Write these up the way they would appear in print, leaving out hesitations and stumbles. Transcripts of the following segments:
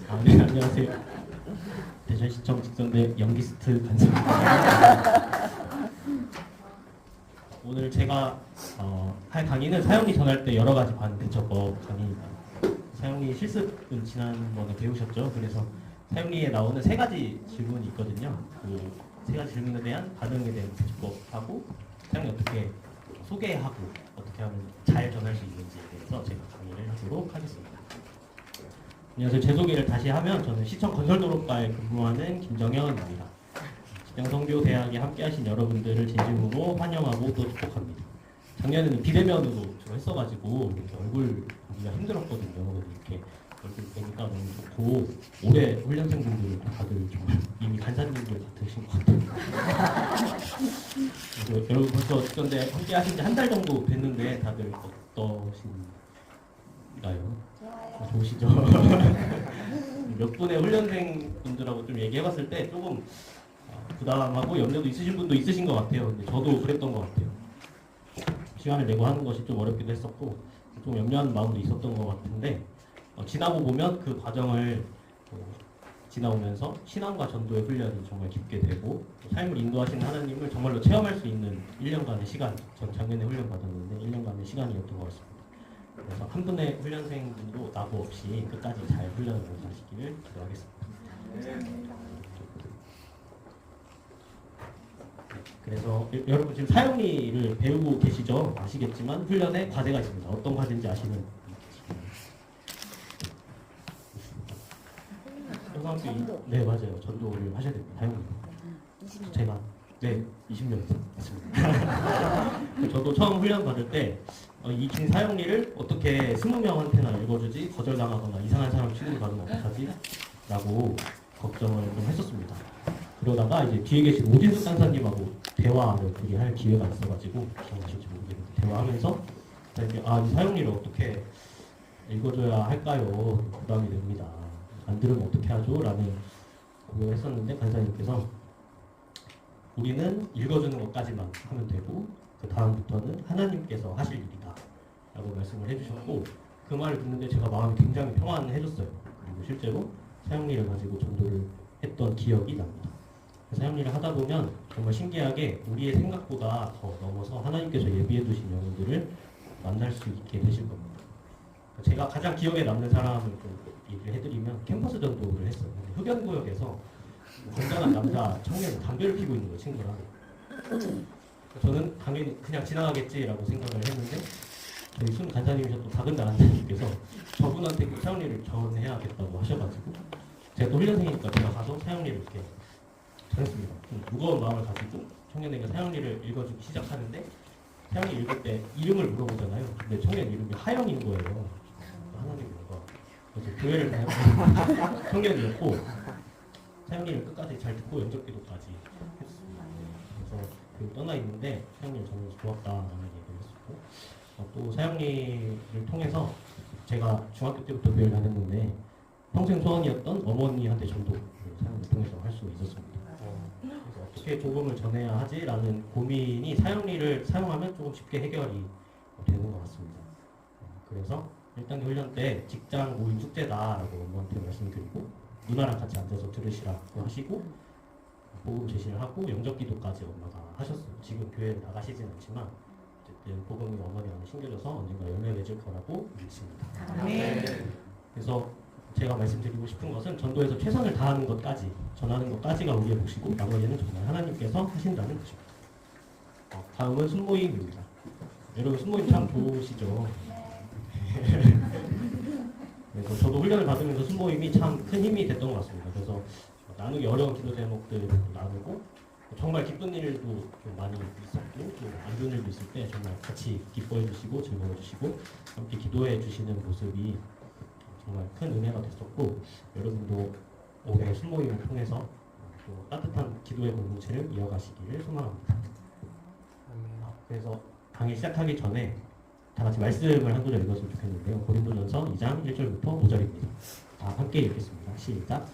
네, 안녕하세요. 대전시청 직선대 연기스트 간사입니다. 오늘 제가 할 강의는 사용리 전할 때 여러 가지 반응 대처법 강의입니다. 사용리 실습은 지난번에 배우셨죠? 그래서 사용리에 나오는 세 가지 질문이 있거든요. 그 세 가지 질문에 대한 반응에 대한 대처법하고 사용리 어떻게 소개하고 어떻게 하면 잘 전할 수 있는지에 대해서 제가 강의를 하도록 하겠습니다. 안녕하세요. 제 소개를 다시 하면 저는 시청 건설도로과에 근무하는 김정현입니다. 시청성교대학에 함께하신 여러분들을 진심으로 환영하고 또 축복합니다. 작년에는 비대면으로 주로 했어가지고 이렇게 얼굴 보기가 힘들었거든요. 이렇게 얼굴 보니까 너무 좋고 올해 훈련생분들 다들 정말 이미 간사님들 같으신 것 같아요. 그래서 여러분 벌써 그런데 함께하신 지 한 달 정도 됐는데 다들 어떠신가요? 좋으시죠? 몇 분의 훈련생 분들하고 좀 얘기해봤을 때 조금 부담하고 염려도 있으신 분도 있으신 것 같아요. 근데 저도 그랬던 것 같아요. 시간을 내고 하는 것이 좀 어렵기도 했었고 좀 염려하는 마음도 있었던 것 같은데 지나고 보면 그 과정을 지나오면서 신앙과 전도의 훈련이 정말 깊게 되고 삶을 인도하시는 하나님을 정말로 체험할 수 있는 1년간의 시간, 전 작년에 훈련 받았는데 1년간의 시간이었던 것 같습니다. 그래서 한 분의 훈련생분도 낙오 없이 끝까지 잘 훈련을 완수하시기를 기도하겠습니다. 그래서 여러분 지금 사용리를 배우고 계시죠? 아시겠지만 훈련에 과제가 있습니다. 어떤 과제인지 아시는? 네 맞아요. 전도를 하셔야 됩니다. 사용리. 제가 네 20년 했습니다. 저도 처음 훈련 받을 때 이 긴 사용리를 어떻게 20명한테나 읽어주지 거절당하거나 이상한 사람 취급받으면 어떡하지? 라고 걱정을 좀 했었습니다. 그러다가 이제 뒤에 계신 오진숙 간사님하고 대화를 둘이 할 기회가 있어가지고 기억나실지 모르겠는데 대화하면서 이 사용리를 어떻게 읽어줘야 할까요? 부담이 됩니다. 안 들으면 어떻게 하죠? 라는 고민을 했었는데 간사님께서 우리는 읽어주는 것까지만 하면 되고 그 다음부터는 하나님께서 하실 일이다 라고 말씀을 해주셨고 그 말을 듣는데 제가 마음이 굉장히 평안해졌어요. 그리고 실제로 사용리를 가지고 전도를 했던 기억이 납니다. 사용리를 하다 보면 정말 신기하게 우리의 생각보다 더 넘어서 하나님께서 예비해 두신 영혼들을 만날 수 있게 되실 겁니다. 제가 가장 기억에 남는 사람을 좀 얘기를 해드리면 캠퍼스 전도를 했어요. 흡연구역에서 건강한 남자 청년이 담배를 피고 있는 거예요, 친구랑. 저는 당연히 그냥 지나가겠지라고 생각을 했는데 저희 순 간사님이셨던 박은달 간사님께서 저분한테 그 사용리를 전해야겠다고 하셔가지고 제가 또 훈련생이니까 제가 가서 사용리를 이렇게 전했습니다. 좀 무거운 마음을 가지고 청년에게 사용리를 읽어주기 시작하는데 사용리 읽을 때 이름을 물어보잖아요. 근데 청년 이름이 하영인 거예요. 하나님 뭔가 그래서 교회를 다녔던 청년이었고 사용리를 끝까지 잘 듣고 연적기도까지 했습니다. 그래서 떠나 있는데 사용리를 전해서 좋았다라는 얘기를 했었고 또 사용리를 통해서 제가 중학교 때부터 교회를 다녔는데 평생 소원이었던 어머니한테 전도를 사용리를 통해서 할 수 있었습니다. 그래서 어떻게 복음을 전해야 하지라는 고민이 사용리를 사용하면 조금 쉽게 해결이 되는 것 같습니다. 그래서 1단계 훈련 때 직장 모임 축제다라고 엄마한테 말씀드리고 누나랑 같이 앉아서 들으시라고 하시고 복음 제시를 하고 영접기도까지 엄마가 하셨어요. 지금 교회에 나가시진 않지만 어쨌든 복음이 어머니 안에 심겨져서 언젠가 열매 맺을 거라고 믿습니다. 그래서 제가 말씀드리고 싶은 것은 전도에서 최선을 다하는 것까지 전하는 것까지가 우리의 몫이고 나머지는 정말 하나님께서 하신다는 것입니다. 다음은 순모임입니다. 여러분 순모임 참 좋으시죠? 그래서 저도 훈련을 받으면서 순모임이 참 큰 힘이 됐던 것 같습니다. 그래서 나누기 어려운 기도 제목들 나누고 정말 기쁜 일도 좀 많이 있었고 또 안 좋은 일도 있을 때 정말 같이 기뻐해 주시고 즐거워 주시고 함께 기도해 주시는 모습이 정말 큰 은혜가 됐었고 여러분도 올해 순모임을 통해서 또 따뜻한 기도의 공동체를 이어가시기를 소망합니다. 그래서 강의 시작하기 전에 다 같이 말씀을 한 구절 읽었으면 좋겠는데요. 고린도전서 2장 1절부터 5절입니다. 다 함께 읽겠습니다. 시작.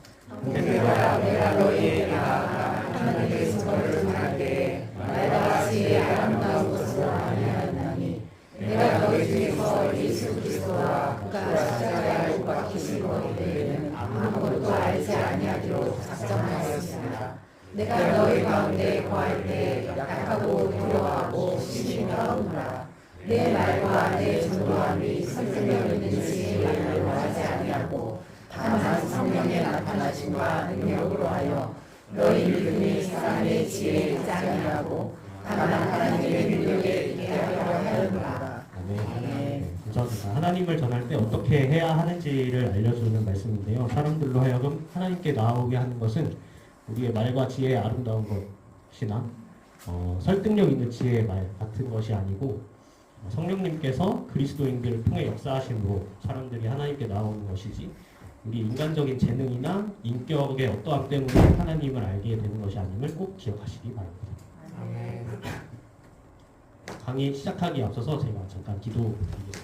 내가 너희에게 나아가 하나님께서 너를 전할 때에 말과 같이 아름다운 것으로 아니하였나니 내가 너희 중에서 예수 그리스도와 그가 십자가에 못 박히신 것에 대해는 아무것도 알지 아니하기로 작정하였습니다. 내가 너희 가운데 거할 때 약하고 두려워하고 심히 떨었노라. 내 말과 내 전도함이 설득력 있는 지혜에 하지 아니하고 다만 성령의 나타나심과 능력으로 하여 너희 믿음이 사람의 지혜에 있지 아니하고 다만 하나님의 능력에 있게 하려 하였노라. 네, 감사합니다. 하나님을 전할 때 어떻게 해야 하는지를 알려주는 말씀인데요. 사람들로 하여금 하나님께 나오게 하는 것은 우리의 말과 지혜의 아름다운 것이나 설득력 있는 지혜의 말 같은 것이 아니고 성령님께서 그리스도인들을 통해 역사하심으로 사람들이 하나님께 나오는 것이지 우리 인간적인 재능이나 인격의 어떠함 때문에 하나님을 알게 되는 것이 아님을 꼭 기억하시기 바랍니다. 강의 시작하기에 앞서서 제가 잠깐 기도드리겠습니다.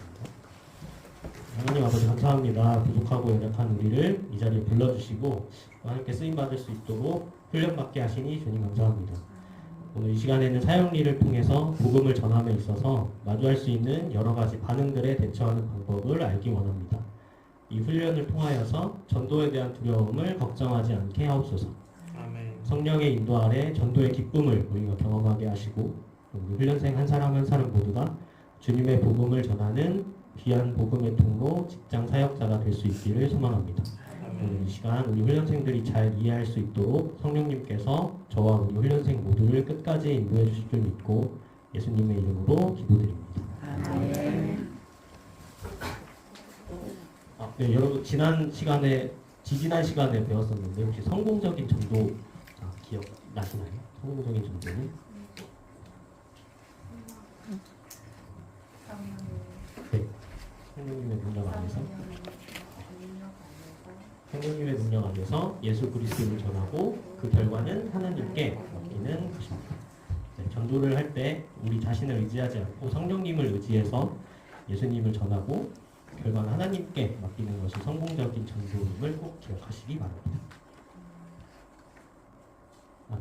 하나님 아버지 감사합니다. 부족하고 연약한 우리를 이 자리에 불러주시고 하나님께 쓰임받을 수 있도록 훈련받게 하시니 주님 감사합니다. 오늘 이 시간에는 사형리를 통해서 복음을 전함에 있어서 마주할 수 있는 여러 가지 반응들에 대처하는 방법을 알기 원합니다. 이 훈련을 통하여서 전도에 대한 두려움을 걱정하지 않게 하옵소서. 성령의 인도 아래 전도의 기쁨을 우리가 경험하게 하시고 우리 훈련생 한 사람 한 사람 모두가 주님의 복음을 전하는 귀한 복음의 통로 직장 사역자가 될 수 있기를 소망합니다. 오늘 이 시간 우리 훈련생들이 잘 이해할 수 있도록 성령님께서 저와 우리 훈련생 모두를 끝까지 인도해 주실 줄 믿고 예수님의 이름으로 기도드립니다. 아멘. 네, 여러분 지지난 시간에 배웠었는데 혹시 성공적인 전도 기억 나시나요? 성공적인 전도는? 네, 성령님의 능력 안에서 예수 그리스도를 전하고 그 결과는 하나님께 맡기는 것입니다. 네, 전도를 할 때 우리 자신을 의지하지 않고 성령님을 의지해서 예수님을 전하고 결과는 하나님께 맡기는 것이 성공적인 전도임을 꼭 기억하시기 바랍니다.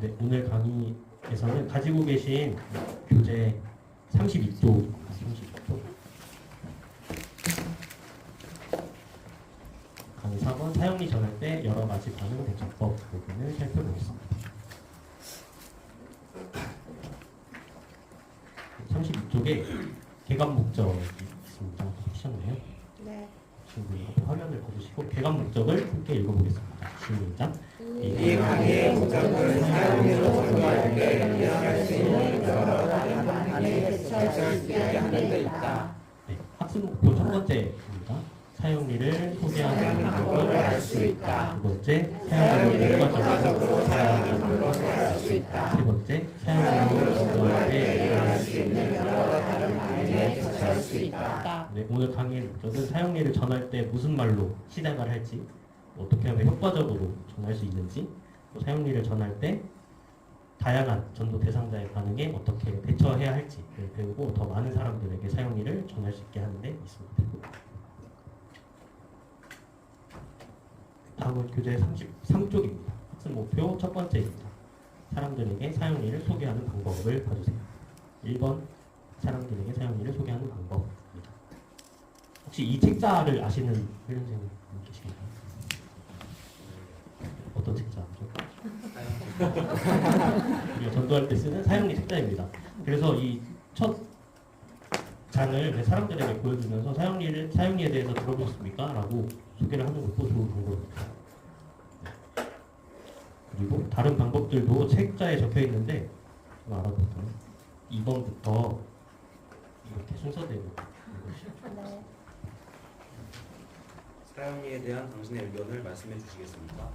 네, 오늘 강의에서는 가지고 계신 교재 32쪽 강의 4번 사형리 전할 때 여러 가지 반응 대처법 부분을 살펴보겠습니다. 32쪽에 개감 목적이 있습니다. 보셨나요? 네. 친구들 화면을 보시고 개감 목적을 함께 읽어보겠습니다. 시작. 이 강의의 목적은 사형리로 전도할 때 일어날 수 있는 여러 가지 반응에 대처할 수 있게 하는 데 있다. 네, 학습 목표 첫 번째입니다. 사형리를 소개하는 방법을 알 수 있다. 두 번째, 사형리를 효과적으로 사용하는 방법을 알 수 있다. 세 번째, 사형리로 전도할 때 일어날 수 있는 여러 다른 반응에 대처할 수 있다. 네, 오늘 강의의 목적은 사형리를 전할 때 무슨 말로 시작을 할지, 어떻게 하면 효과적으로 전할 수 있는지, 또 사형리를 전할 때 다양한 전도 대상자의 반응에 어떻게 대처해야 할지를 배우고 더 많은 사람들에게 사형리를 전할 수 있게 하는 데 있습니다. 다음은 교재 33쪽입니다. 학습 목표 첫 번째입니다. 사람들에게 사형리를 소개하는 방법을 봐주세요. 1번 사람들에게 사형리를 소개하는 방법입니다. 혹시 이 책자를 아시는 훈련생님 계시나요? 어떤 책자죠? 우리가 전도할 때 쓰는 사형리 책자입니다. 그래서 이 첫 장을 사람들에게 보여주면서 사형리에 대해서 들어보셨습니까? 라고 소개를 하는 것도 좋은 방법입니다. 그리고 다른 방법들도 책자에 적혀 있는데 알아볼까요? 2번부터 이렇게 순서대로 네. 사형리에 대한 당신의 의견을 말씀해 주시겠습니까?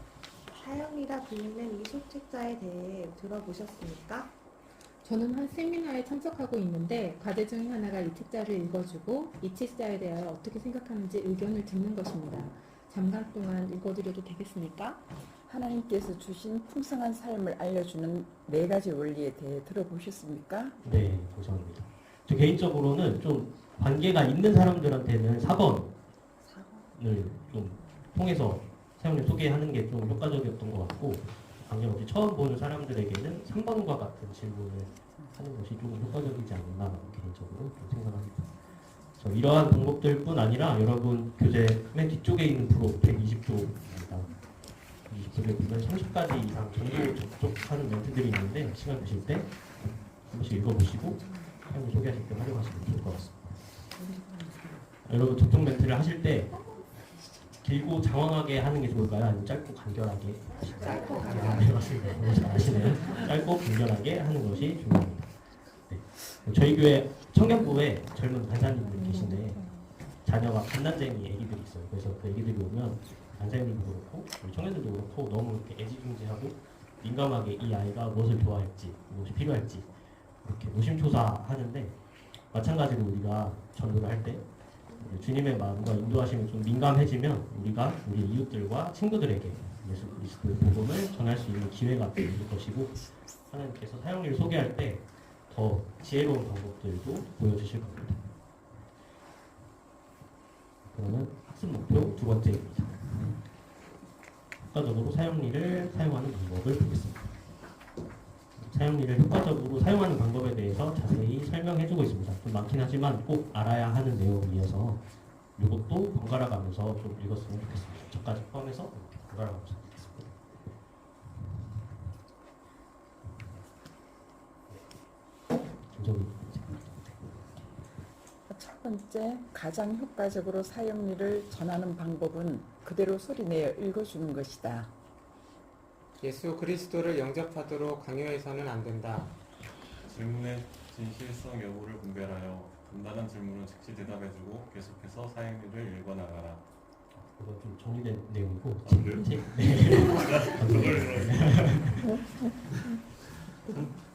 사형이라 불리는 이 소책자에 대해 들어보셨습니까? 저는 한 세미나에 참석하고 있는데 과제 중 하나가 이 책자를 읽어주고 이 책자에 대하여 어떻게 생각하는지 의견을 듣는 것입니다. 잠깐 동안 읽어드려도 되겠습니까? 하나님께서 주신 풍성한 삶을 알려주는 4가지 원리에 대해 들어보셨습니까? 네, 감사합니다. 저 개인적으로는 좀 관계가 있는 사람들한테는 4번을 좀 통해서 사용을 소개하는 게 좀 효과적이었던 것 같고 관계없이 처음 보는 사람들에게는 3번과 같은 질문을 하는 것이 조금 효과적이지 않나 개인적으로 좀 생각합니다. 이러한 방법들뿐 아니라 여러분 교재 맨 뒤쪽에 있는 프로 120쪽입니다. 글을 보면 30가지 이상 전도 접촉하는 멘트들이 있는데 시간 되실 때 한 번씩 읽어보시고 사용을 소개하실 때 활용하시면 좋을 것 같습니다. 여러분 접촉 멘트를 하실 때 길고 장황하게 하는 게 좋을까요? 아니면 짧고 간결하게? 짧고 네, 간결하게. 맞습니다. 너무 잘 아시네요. 짧고 간결하게 하는 것이 중요합니다. 네. 저희 교회 청년부에 젊은 간사님들 계신데 자녀가 갓난쟁이 애기들이 있어요. 그래서 그 애기들이 오면 간사님들도 그렇고 우리 청년들도 그렇고 너무 이렇게 애지중지하고 민감하게 이 아이가 무엇을 좋아할지 무엇이 필요할지 이렇게 노심초사하는데 마찬가지로 우리가 전도를 할 때 주님의 마음과 인도하심이 좀 민감해지면 우리가 우리 이웃들과 친구들에게 예수 그리스도의 복음을 전할 수 있는 기회가 될 것이고 하나님께서 사용리를 소개할 때 더 지혜로운 방법들도 보여주실 겁니다. 그러면 학습 목표 두 번째입니다. 효과적으로 사용리를 사용하는 방법을 보겠습니다. 사용리를 효과적으로 사용하는 방법에 대해서 자세히 설명해주고 있습니다. 좀 많긴 하지만 꼭 알아야 하는 내용이어서 이것도 번갈아 가면서 좀 읽었으면 좋겠습니다. 저까지 포함해서 번갈아 가면서 읽겠습니다. 김정희 첫 번째, 가장 효과적으로 사용리를 전하는 방법은 그대로 소리내어 읽어주는 것이다. 예수 그리스도를 영접하도록 강요해서는 안 된다. 질문의 진실성 여부를 분별하여 간단한 질문은 즉시 대답해주고 계속해서 사용리를 읽어나가라. 이건 좀 정리된 내용이고 그래요?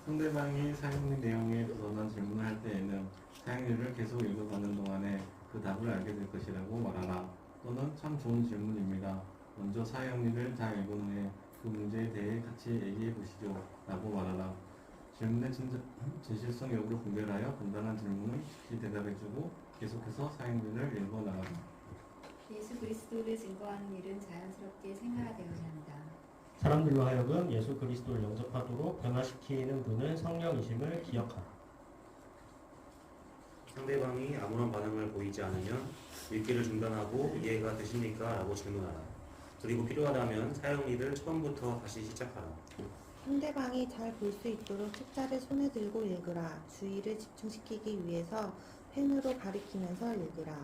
상대방이 사용리 내용에 벗어난 질문을 할 때에는 사용리를 계속 읽어가는 동안에 그 답을 알게 될 것이라고 말하라. 또는 참 좋은 질문입니다. 먼저 사용리를 다 읽은 후에 그 문제에 대해 같이 얘기해 보시죠. 라고 말하라. 질문의 진실성 여부를 분별하여 간단한 질문을 즉시 대답해주고 계속해서 사용리를 읽어나가라. 예수 그리스도를 증거하는 일은 자연스럽게 생활화되어야 한다. 사람들로 하여금 예수 그리스도를 영접하도록 변화시키는 분은 성령이심을 기억하라. 상대방이 아무런 반응을 보이지 않으면 읽기를 중단하고 이해가 되십니까? 라고 질문하라. 그리고 필요하다면 사용리를 처음부터 다시 시작하라. 상대방이 잘 볼 수 있도록 책자를 손에 들고 읽으라. 주의를 집중시키기 위해서 펜으로 가리키면서 읽으라.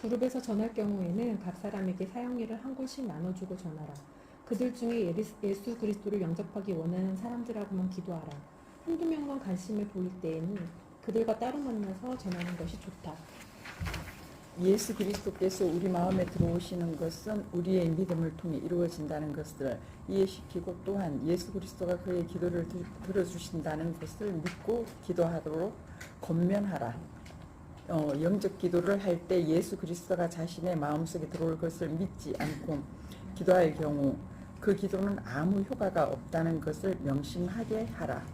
그룹에서 전할 경우에는 각 사람에게 사용리를 한 곳씩 나눠주고 전하라. 그들 중에 예수 그리스도를 영접하기 원하는 사람들하고만 기도하라. 한두 명만 관심을 보일 때에는 그들과 따로 만나서 전하는 것이 좋다. 예수 그리스도께서 우리 마음에 들어오시는 것은 우리의 믿음을 통해 이루어진다는 것을 이해시키고 또한 예수 그리스도가 그의 기도를 들어주신다는 것을 믿고 기도하도록 권면하라. 영적 기도를 할 때 예수 그리스도가 자신의 마음속에 들어올 것을 믿지 않고 기도할 경우 그 기도는 아무 효과가 없다는 것을 명심하게 하라.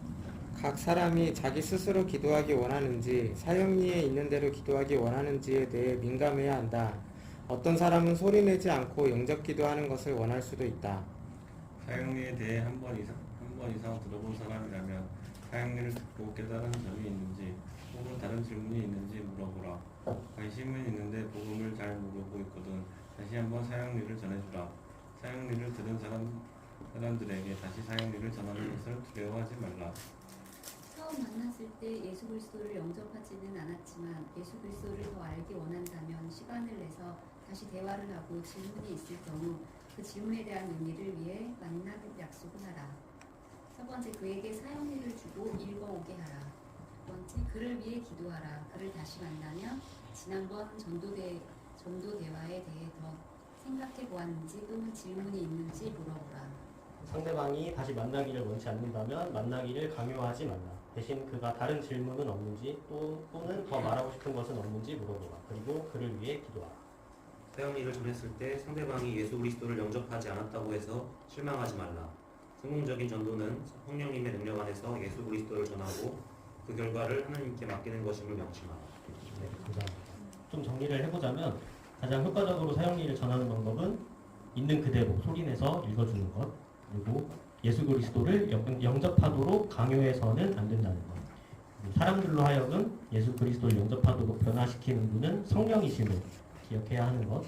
각 사람이 자기 스스로 기도하기 원하는지 사용리에 있는 대로 기도하기 원하는지에 대해 민감해야 한다. 어떤 사람은 소리내지 않고 영접 기도하는 것을 원할 수도 있다. 사용리에 대해 한 번 이상 들어본 사람이라면 사용리를 듣고 깨달은 점이 있는지 혹은 다른 질문이 있는지 물어보라. 관심은 있는데 복음을 잘 모르고 있거든 다시 한번 사용리를 전해주라. 사용리를 들은 사람들에게 다시 사용리를 전하는 것을 두려워하지 말라. 처음 만났을 때 예수 그리스도를 영접하지는 않았지만 예수 그리스도를 더 알기 원한다면 시간을 내서 다시 대화를 하고 질문이 있을 경우 그 질문에 대한 의미를 위해 만나는 약속을 하라. 첫 번째, 그에게 사용리를 주고 읽어오게 하라. 두 번째, 그를 위해 기도하라. 그를 다시 만나면 지난번 전도 대화에 대해 더 생각해 보았는지 또는 질문이 있는지 물어보라. 상대방이 다시 만나기를 원치 않는다면 만나기를 강요하지 말라. 대신 그가 다른 질문은 없는지 또는 더 말하고 싶은 것은 없는지 물어보라. 그리고 그를 위해 기도하라. 사용리를 전했을 때 상대방이 예수 그리스도를 영접하지 않았다고 해서 실망하지 말라. 성공적인 전도는 성령님의 능력 안에서 예수 그리스도를 전하고 그 결과를 하나님께 맡기는 것임을 명심하라. 네, 감사합니다. 좀 정리를 해보자면 가장 효과적으로 사용리를 전하는 방법은 있는 그대로 소리내서 읽어주는 것, 그리고 예수 그리스도를 영접하도록 강요해서는 안 된다는 것. 사람들로 하여금 예수 그리스도를 영접하도록 변화시키는 분은 성령이심을 기억해야 하는 것.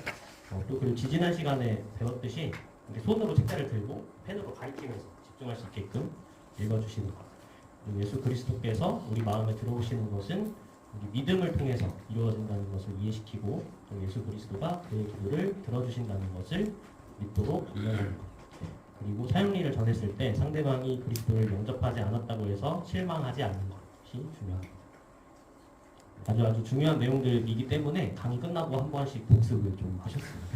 또 그리고 지지난 시간에 배웠듯이 이렇게 손으로 책자를 들고 펜으로 가리키면서 집중할 수 있게끔 읽어주시는 것. 그리고 예수 그리스도께서 우리 마음에 들어오시는 것은 우리 믿음을 통해서 이루어진다는 것을 이해시키고 또 예수 그리스도가 그의 기도를 들어주신다는 것을 믿도록 유명합니다. 그리고 사형리를 전했을 때 상대방이 그리스도를 영접하지 않았다고 해서 실망하지 않는 것이 중요합니다. 아주 중요한 내용들이기 때문에 강의 끝나고 한 번씩 복습을 좀 하셨습니다.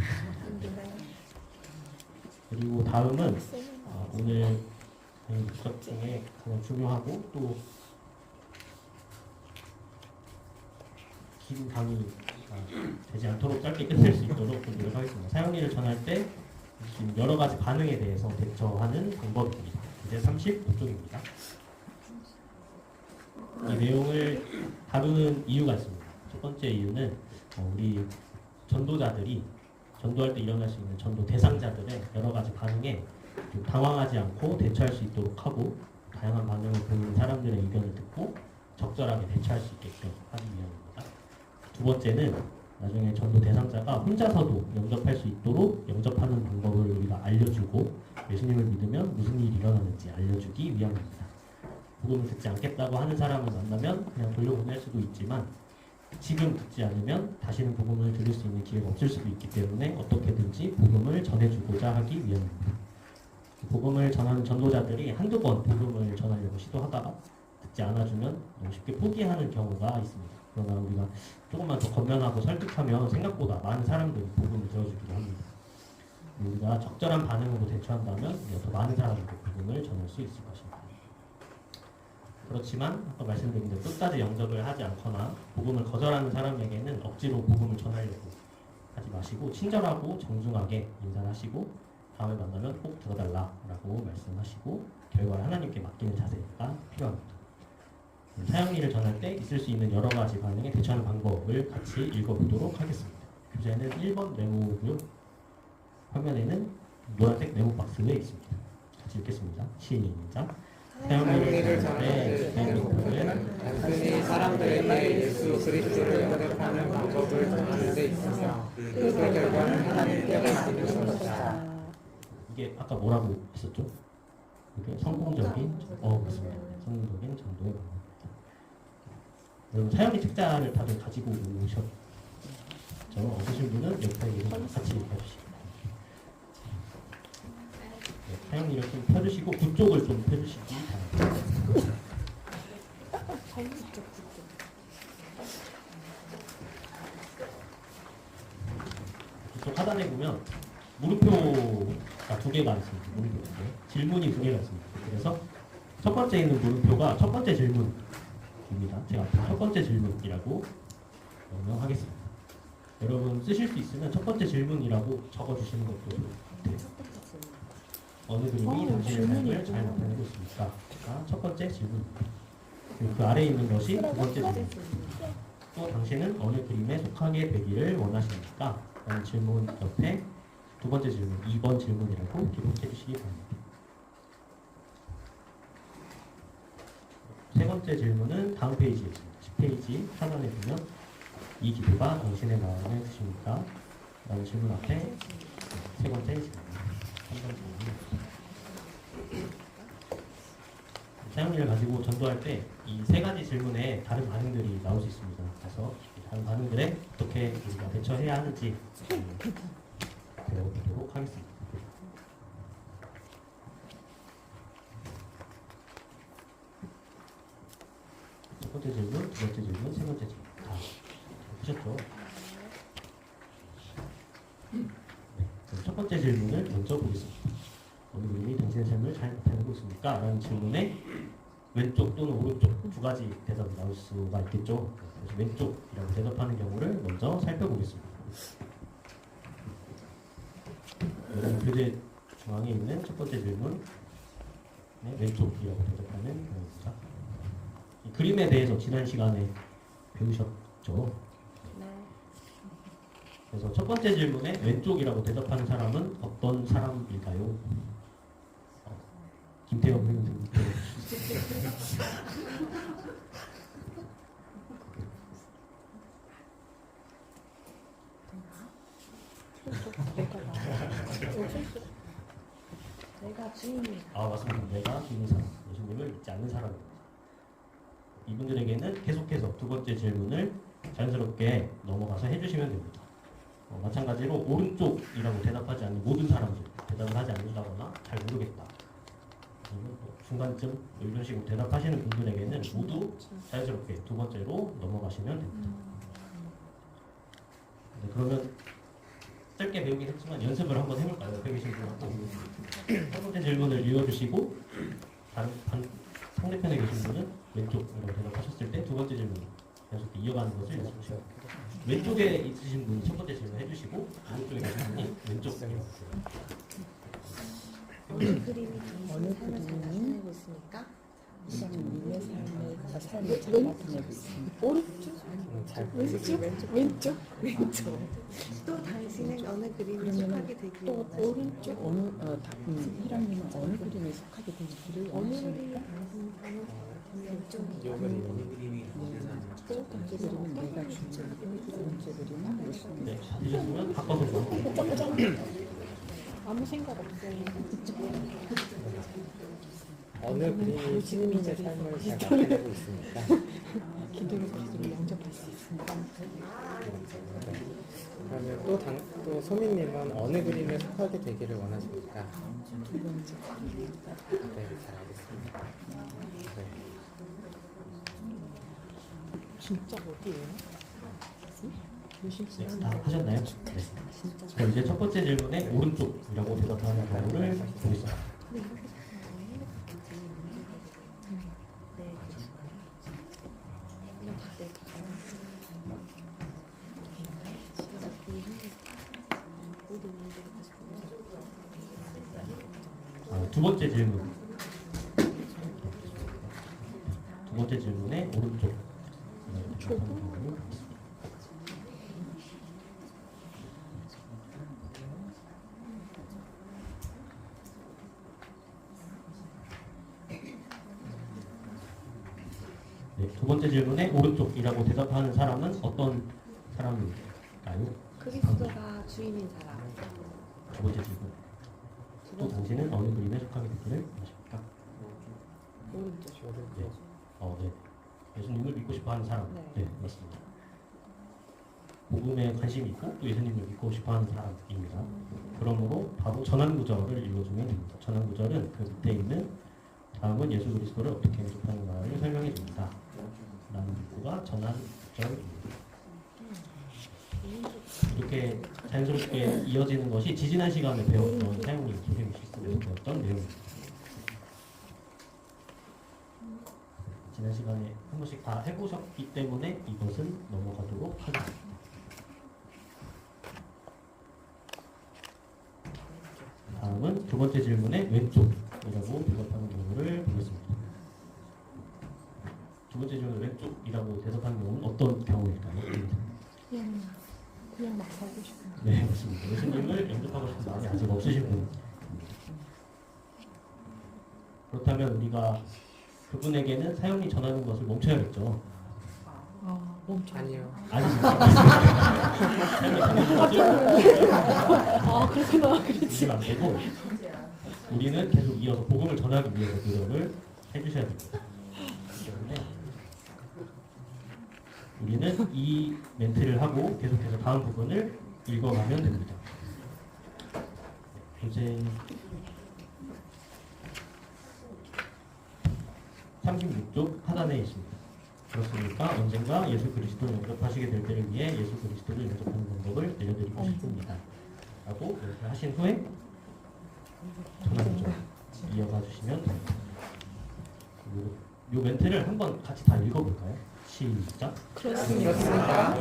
그리고 다음은 오늘 목적 중에 가장 중요하고 또 긴 강의가 되지 않도록 짧게 끝낼 수 있도록 노력하겠습니다. 사형리를 전할 때 지금 여러 가지 반응에 대해서 대처하는 방법입니다. 이제 35쪽입니다. 이 내용을 다루는 이유가 있습니다. 첫 번째 이유는 우리 전도자들이 전도할 때 일어날 수 있는 전도 대상자들의 여러 가지 반응에 좀 당황하지 않고 대처할 수 있도록 하고 다양한 반응을 보이는 사람들의 의견을 듣고 적절하게 대처할 수 있게끔 하기 위함입니다. 두 번째는 나중에 전도 대상자가 혼자서도 영접할 수 있도록 영접하는 방법을 우리가 알려주고 예수님을 믿으면 무슨 일이 일어나는지 알려주기 위함입니다. 복음을 듣지 않겠다고 하는 사람을 만나면 그냥 돌려보낼 수도 있지만 지금 듣지 않으면 다시는 복음을 들을 수 있는 기회가 없을 수도 있기 때문에 어떻게든지 복음을 전해주고자 하기 위함입니다. 복음을 전하는 전도자들이 한두 번 복음을 전하려고 시도하다가 듣지 않아주면 너무 쉽게 포기하는 경우가 있습니다. 그러나 우리가 조금만 더 건면하고 설득하면 생각보다 많은 사람들이 복음을 들어주기도 합니다. 우리가 적절한 반응으로 대처한다면 우리가 더 많은 사람들에게 복음을 전할 수 있을 것입니다. 그렇지만 아까 말씀드린 대로 끝까지 영접을 하지 않거나 복음을 거절하는 사람에게는 억지로 복음을 전하려고 하지 마시고 친절하고 정중하게 인사를 하시고 다음에 만나면 꼭 들어달라고 말씀하시고 결과를 하나님께 맡기는 자세가 필요합니다. 사형리를 전할 때 있을 수 있는 여러 가지 반응에 대처하는 방법을 같이 읽어보도록 하겠습니다. 교재는 1번 네모고요. 화면에는 노란색 네모 박스에 있습니다. 같이 읽겠습니다. 시작. 사형리를 전할 때 내 목표는 단순히 사람들에게 예수 그리스도를 영접하는 방법을 전하는 데 있어서 그 결과는 하나님께 맡기는 것이다. 이게 아까 뭐라고 했었죠? 이게 성공적인 그렇습니다. 성공적인 전도의 방법. 여러분 사형리 책자를 다들 가지고 오셨죠? 없으신 분은 옆에 있는 거 같이 펴주시기 바랍니다. 사형리를 좀 펴주시고 그쪽을 좀 펴주시기 바랍니다. 이쪽 하단에 보면 물음표가 두 개가 있습니다. 물음표 두 개. 질문이 두 개가 있습니다. 그래서 첫 번째 있는 물음표가 첫 번째 질문입니다. 제가 첫 번째 질문이라고 명명하겠습니다. 여러분 쓰실 수 있으면 첫 번째 질문이라고 적어주시는 것도 돼요. 어느 그림이 당신의 삶을 잘 나타내고 있습니까? 첫 번째 질문입니다. 그리고 그 아래에 있는 것이 두 번째 질문입니다. 또 당신은 어느 그림에 속하게 되기를 원하십니까? 라는 질문 옆에 두 번째 질문, 2번 질문이라고 기록해 주시기 바랍니다. 세 번째 질문은 다음 페이지에 있습니다. 10페이지 하단에 보면 이 기도가 당신의 마음에 드십니까? 라는 질문 앞에 세 번째 질문, 3번 질문. 사형리를 가지고 전도할 때 이 세 가지 질문에 다른 반응들이 나올 수 있습니다. 그래서 다른 반응들에 어떻게 우리가 대처해야 하는지 배워보도록 하겠습니다. 첫 번째 질문, 두 번째 질문, 세 번째 질문 다 보셨죠? 네, 그럼 첫 번째 질문을 먼저 보겠습니다. 어느 분이 당신의 삶을 잘 나타내고 있습니까? 라는 질문에 왼쪽 또는 오른쪽 두 가지 대답이 나올 수가 있겠죠. 그래서 왼쪽이라고 대답하는 경우를 먼저 살펴보겠습니다. 여러분 교재 중앙에 있는 첫 번째 질문 왼쪽이라고 대답하는 경우입니다. 이 그림에 대해서 지난 시간에 배우셨죠? 그래서 첫 번째 질문에 왼쪽이라고 대답하는 사람은 어떤 사람일까요? 김태형 선생님. 내가 주인이다. 아 맞습니다. 내가 믿는 사람, 예수님을 믿지 않는 사람입니다. 이분들에게는 계속해서 두 번째 질문을 자연스럽게 넘어가서 해주시면 됩니다. 마찬가지로 오른쪽이라고 대답하지 않는 모든 사람들, 대답을 하지 않는다거나 잘 모르겠다, 아니면 또 중간쯤 이런 식으로 대답하시는 분들에게는 모두 자연스럽게 두 번째로 넘어가시면 됩니다. 네, 그러면 짧게 배우긴 했지만 연습을 한번 해볼까요? 옆에 계신 분하고 첫 번째 질문을 읽어주시고 상대편에 계신 분은 왼쪽으로 대답하셨을 때 두 번째 질문 계속 이어가는 것을 연습하시고, 왼쪽에 있으신 분이 첫 번째 질문 해주시고 오른쪽에 계신 분이 왼쪽으로. 어느 그림이 어느 주인의 삶을 잘 그림이 나타내고 있습니까? 시장님의 삶을 잘 나타내고 있습니다. 오른쪽, 잘 왼쪽, 왼쪽. 또 당신은 어느 그림에 그러면은 속하게 되길 또 원하십니까? 오른쪽. 희랑님은 어느 그림에 속하게 되기를 어느 원하십니까? 그림이 당신이 삶을 왼쪽이요. 어느 그림이 또 번째 그림은 내가 주인이고 두 번째 그림은 예수님. 네, 찾으셨으면 바꿔서 좀. 아무 생각 없어요. 어느 그림이 시민의 삶을 잘 나타내고 있습니까? 기도로 그리스도를 영접할 수 있습니다. 그러면 또 소민님은 어느 그림에 속하게 되기를 원하십니까? 두 번째 그림. 네, 잘 알겠습니다. 네. 진짜 어디예요? 네, 다 하셨나요? 네. 그럼 이제 첫 번째 질문에 오른쪽이라고 대답하는 경우를 보겠습니다. 두 번째 질문. 두 번째 질문에 오른쪽. 네, 두 번째 질문에 오른쪽이라고 대답하는 사람은 어떤 사람일까요? 그리스도가 주인인 사람. 두 번째 질문. 또 당신은 어느 그림에 속하게 되기를 원하십니까? 오른쪽. 네. 네. 예수님을 믿고 싶어하는 사람. 네, 맞습니다. 복음에 관심이 있고 또 예수님을 믿고 싶어하는 사람입니다. 그러므로 바로 전환 구절을 읽어주면 됩니다. 전환 구절은 그 밑에 있는 다음은 예수 그리스도를 어떻게 영접하는가를 설명해 줍니다. 라는 문구가 전환 구절입니다. 이렇게 자연스럽게 이어지는 것이 지지난 시간에 배웠던 사용님 선생님 시스템에서 배웠던 내용입니다. 지난 시간에 한 번씩 다 해보셨기 때문에 이것은 넘어가도록 하겠습니다. 다음은 두 번째 질문에 왼쪽이라고 대답하는 경우를 보겠습니다. 두 번째 질문 왼쪽이라고 대답하는 경우는 어떤 경우일까요? 그냥 막 살고 싶어요. 네, 맞습니다. 예수님을 영접하고 싶은 마음이 아직 없으신 분입니다. 그렇다면 우리가 그분에게는 사용이 전하는 것을 멈춰야겠죠. 멈춰. 아니요. 아닙니다. 그렇구나. 그러시면 안 되고 우리는 계속 이어서 복음을 전하기 위해서 노력을 해주셔야 됩니다. 그렇기 때문에 우리는 이 멘트를 하고 계속해서 다음 부분을 읽어가면 됩니다. 이제 36쪽 하단에 있습니다. 그렇습니까? 언젠가 예수 그리스도를 영접하시게 될 때를 위해 예수 그리스도를 영접하는 방법을 알려드리고 싶습니다. 라고 이렇게 하신 후에 전환구절 이어가 주시면 됩니다. 이 멘트를 한번 같이 다 읽어볼까요? 시작. 그렇습니까?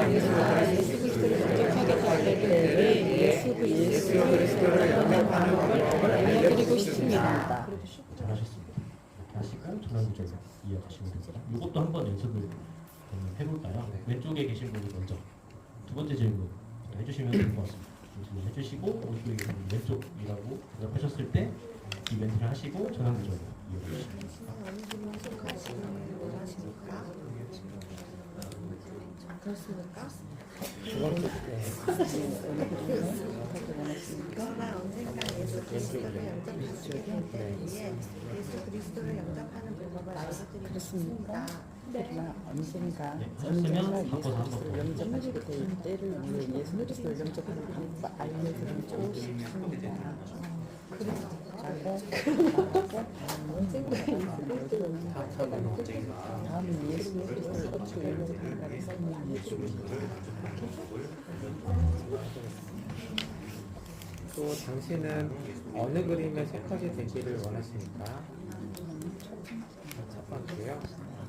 예수 그리스도를 영접하게 될 때에 예수 그리스도를 영접하는 방법을 알려드리고 싶습니다. 잘하셨습니다. 이렇게 하시고 전환구절 이어가시면 됩니다. 이것도 한번 연습을 해볼까요? 왼쪽에 계신 분이 먼저 두 번째 질문 해주시면 될 것 같습니다. 질문 해주시고 오른쪽에 계신 분이 왼쪽이라고 대답하셨을 때 이 멘트를 하시고 전환구절 이어가시면 어느 그림에 속하시기를 원하십니까? 그렇습니까? 두 번째 그러나 언젠가 예수 그리스도를 그리스도를 영접하시게 될 때에 예수 그리스도를 영접하는 방법을 알려드리고 그렇습니까? 싶습니다. 그러나 언젠가 네, 언젠가 하셨으면 바꿔서 예수 한번 그리스도를 영접하시게 될 때를 위해 예수 그리스도를 영접하는 방법을 알려드리고 싶습니다. 다음은 예수 그리스도를 어떻게 영접하는가를 설명해 주십니다. 또 당신은 어느 그림에 속하게 되기를 원하십니까? 첫 번째요.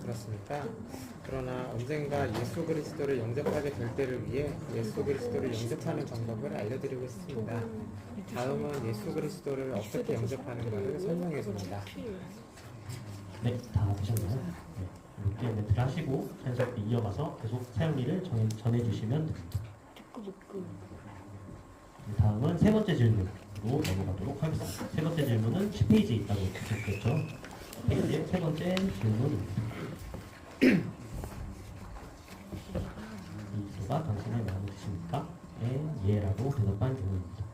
그렇습니까? 그러나 언젠가 예수 그리스도를 영접하게 될 때를 위해 예수 그리스도를 영접하는 방법을 알려드리고 있습니다. 다음은 예수 그리스도를 어떻게 영접하는가를 설명해 줍니다. 네, 다 되셨나요? 네, 이렇게 멘트를 하시고 자연스럽게 이어가서 계속 사용리를 전해주시면 됩니다. 다음은 세 번째 질문으로 넘어가도록 하겠습니다. 세 번째 질문은 10페이지에 있다고 드렸겠죠? 10페이지의 세 번째 질문입니다. 그리스도가 당신의 마음에 드십니까? 예라고 대답한 경우입니다.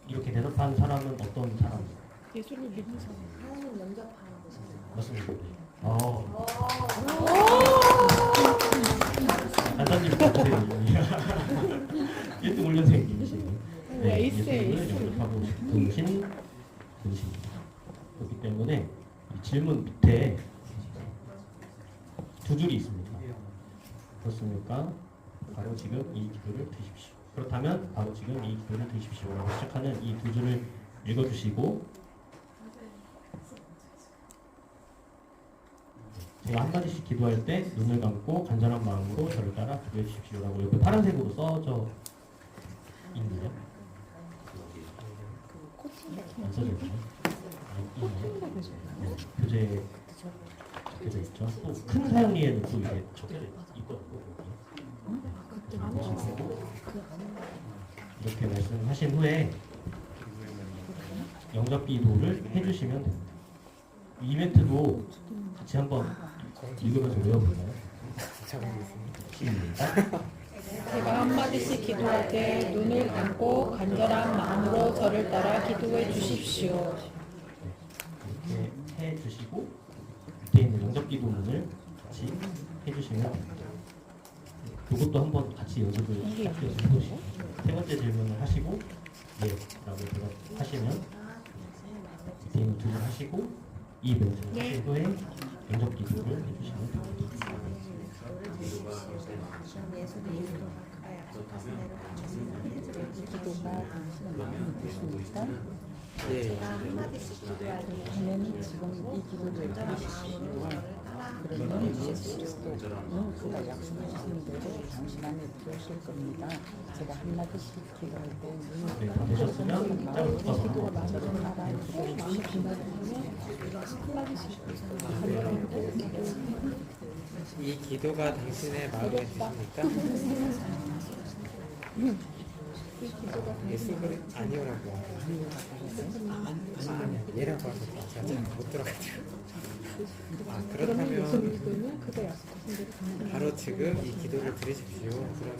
이렇게 대답한 사람은 어떤 사람입니까? 예수를 믿는 사람. 하나님 영접하는 것입니다. 맞습니다. 간사님 어떠세요? 1등 훈련생님이시네요. 네, 예수님을 영접하고 싶으신 분이십니다. 그렇기 때문에 이 질문 밑에 두 줄이 있습니다. 그렇습니까? 바로 지금 이 기도를 드십시오. 그렇다면 바로 지금 이 기도를 드십시오라고 시작하는 이 두 줄을 읽어주시고 제가 한 가지씩 기도할 때 눈을 감고 간절한 마음으로 저를 따라 기도해 주십시오라고 옆에 파란색으로 써져 있네요. 안 써져 있나요? 네, 교재에 적혀져 있죠. 또 큰 사용리에는 또 이게 적혀져 있거든요. 이렇게 말씀하신 후에 영접 기도를 해주시면 됩니다. 이 멘트도 같이 한번 읽으면서 외워볼까요? 시작. 제가 한마디씩 기도할 때 눈을 감고 간절한 마음으로 저를 따라 기도해 주십시오. 이렇게 해주시고 밑에 있는 영접 기도문을 같이 해주시면 됩니다. 그것도 한번 같이 연습을 해보시고 세 번째 질문을 하시고 네 라고 대답하시면 밑에 있는 두 줄 하시고 이 멘트를 하신 후에 영접 기도를 해주시면 됩니다. 예수 그리스도가 약속하신 대로 당신을 기도가 당신의 마음에 드십니까? 예. 제가 한마디씩 기도할 때 그러면 지금 이 기도를 드리십시오. 그러면 예수 그리스도는 그가 약속하신 대로 당신 안에 들어오실 겁니다. 제가 한마디씩 기도할 때 네, 다 되셨으면 짧은 거 기도가 마음으로 나라 기도해 주십시오. 이 기도가 당신의 마음에 드십니까? 예수 그리 아니오라고 얘라고 하셨다. 제가 잘못 들어가지고. 그렇다면 그가 약속하신 대로 당신을 바로 지금 이 기도를 드리십시오.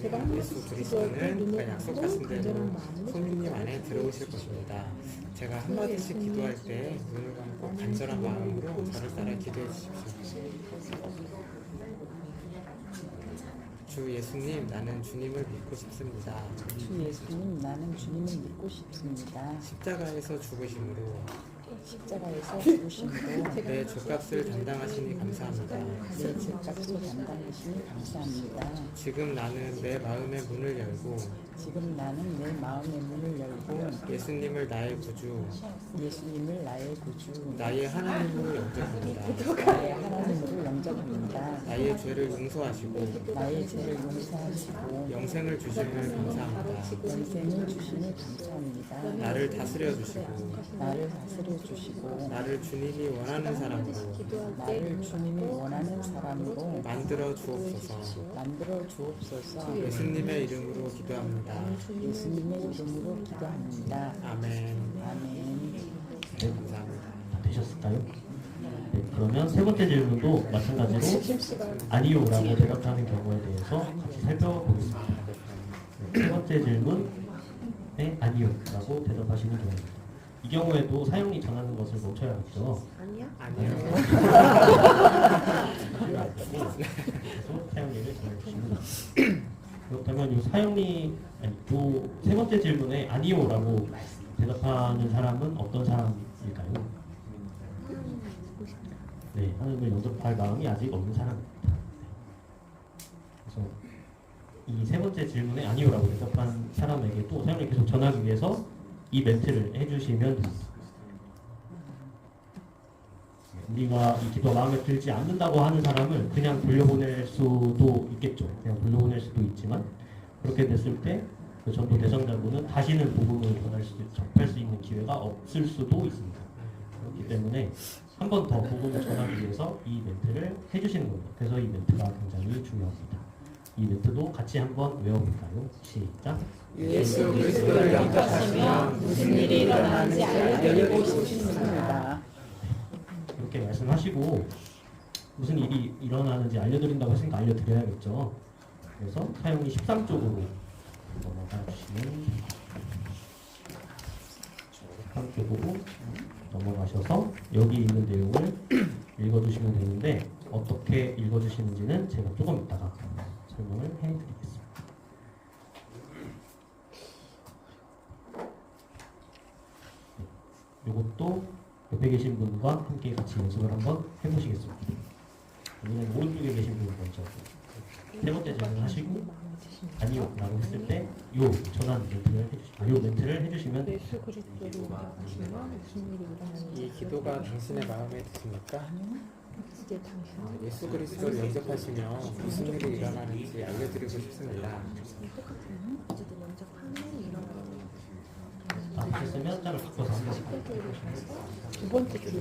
그러면 예수 그리스도는 그가 약속하신 대로 손님 안에 들어오실 것입니다. 제가 한마디씩 기도할 때 눈을 감고 간절한 마음으로 저를 따라 기도해 주십시오. 주 예수님, 나는 주님을 믿고 싶습니다. 주 예수님, 나는 주님을 믿고 싶습니다. 십자가에서 죽으심으로 십자가에서 죽으심으로 내 죄값을 담당하시니 감사합니다. 내 죄값을 담당하시니 감사합니다. 지금 나는 내 마음의 문을 열고 지금 나는 내 마음의 문을 열고 예수님을 나의 구주, 예수님을 나의 구주, 나의 하나님으로 영접합니다. 나의 하나님으로 영접합니다. 나의 죄를 용서하시고 나의 죄를 용서하시고 영생을 주심을 감사합니다. 영생을 주시니 감사합니다. 나를 다스려 주시고 나를 다스려 주시고 나를 주님이 원하는 사람으로 나를 주님이 원하는 사람으로 만들어 주옵소서. 만들어 주옵소서. 예수님의 이름으로 기도합니다. 예수님의 이름으로 기도합니다. 아멘. 아멘. 네, 감사합니다. 다 되셨을까요? 네, 그러면 세 번째 질문도 마찬가지로 아니요라고 대답하는 경우에 대해서 같이 살펴보겠습니다. 네, 세 번째 질문 네, 아니요라고 대답하시는 경우입니다. 이 경우에도 사용이 전하는 것을 멈춰야겠죠. 아니야? 계속 사용리를 전해주시면 됩니다. 그렇다면 이 사용리, 세 번째 질문에 아니요라고 대답하는 사람은 어떤 사람일까요? 네, 하나님을 영접할 마음이 아직 없는 사람입니다. 그래서 이 세 번째 질문에 아니요라고 대답한 사람에게도 사용을 계속 전하기 위해서 이 멘트를 해주시면 됩니다. 우리가 이 기도가 마음에 들지 않는다고 하는 사람을 그냥 돌려보낼 수도 있겠죠. 그냥 돌려보낼 수도 있지만 그렇게 됐을 때 그 전도 대상자분은 다시는 복음을 접할 수 있는 기회가 없을 수도 있습니다. 그렇기 때문에 한 번 더 복음을 전하기 위해서 이 멘트를 해주시는 겁니다. 그래서 이 멘트가 굉장히 중요합니다. 이 멘트도 같이 한번 외워볼까요? 시작. 예수 그리스도를 영접하시면 무슨 일이 일어나는지 알려드리고 싶습니다. 이렇게 말씀하시고 무슨 일이 일어나는지 알려드린다고 했으니까 알려드려야겠죠. 그래서 사용이 13쪽으로 넘어가 주시면 13쪽으로 넘어가셔서 여기 있는 내용을 읽어주시면 되는데 어떻게 읽어주시는지는 제가 조금 이따가 설명을 해드리겠습니다. 이것도 옆에 계신 분과 함께 같이 연습을 한번 해보시겠습니다. 오늘은 오른쪽에 계신 분 먼저 세 번째 질문 하시고 아니요 라고 했을 때 요 전환 멘트를 해주시면 요 멘트를 해주시면 예수 그리스도를 영접하시면 무슨 일이 일어나는지 이 기도가 당신의 마음에 드십니까? 이제 당신 예수 그리스도를 영접하시면 무슨 일이 일어나는지 알려드리고 싶습니다. 어쨌든 영접하면 일어나는 하셨으면 짤을 바꿔서 한번 두 번째 기도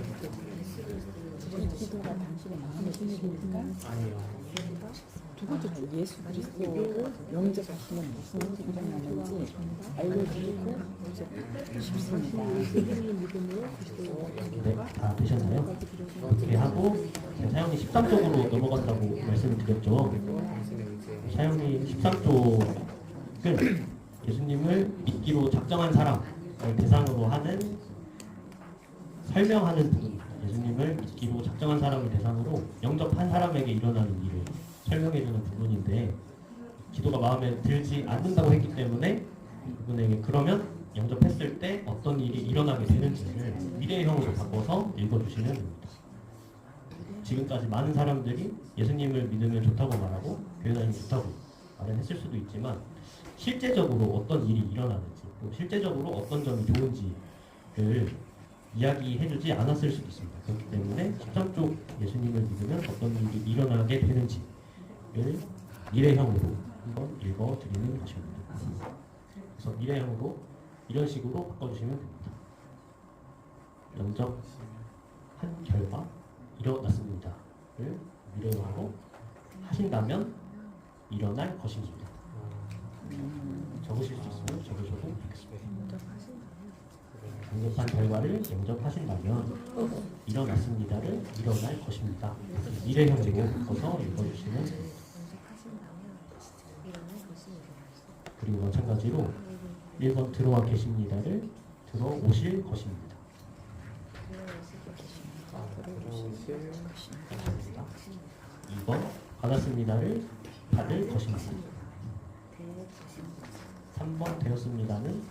이 기도가 당신의 마음에 드십니까? 아니요. 두 번째 예수 그리스도를 영접하시면 무슨 일이 일어나는지 알려드리고 싶습니다. 예수님의 믿음으로 그리스도를 네, 다 되셨나요? 이렇게 하고 사용이 13쪽으로 넘어간다고 말씀을 드렸죠. 사용이 13쪽은 예수님을 믿기로 작정한 사람을 대상으로 하는 설명하는 부분입니다. 예수님을 믿기로 작정한 사람을 대상으로 영접한 사람에게 일어나는 일을 설명해주는 부분인데 기도가 마음에 들지 않는다고 했기 때문에 그분에게 그러면 영접했을 때 어떤 일이 일어나게 되는지를 미래형으로 바꿔서 읽어주시면 됩니다. 지금까지 많은 사람들이 예수님을 믿으면 좋다고 말하고 교회 다니면 좋다고 말은 했을 수도 있지만 실제적으로 어떤 일이 일어나는지 또 실제적으로 어떤 점이 좋은지를 이야기해주지 않았을 수도 있습니다. 그렇기 때문에 13쪽 예수님을 믿으면 어떤 일이 일어나게 되는지를 미래형으로 한번 읽어드리는 것입니다. 그래서 미래형으로 이런 식으로 바꿔주시면 됩니다. 영접한 결과 일어났습니다를 미래형으로 하신다면 일어날 것입니다. 적으실 수 있으면 적으셔도 좋겠습니다. 영접한 결과를 영접하신다면 일어났습니다를 일어날 것입니다. 미래형으로 바꿔서 읽어주시면 됩니다. 그리고 마찬가지로 1번 들어와 계십니다를 들어오실 것입니다. 2번 받았습니다를 받을 것입니다. 3번 되었습니다는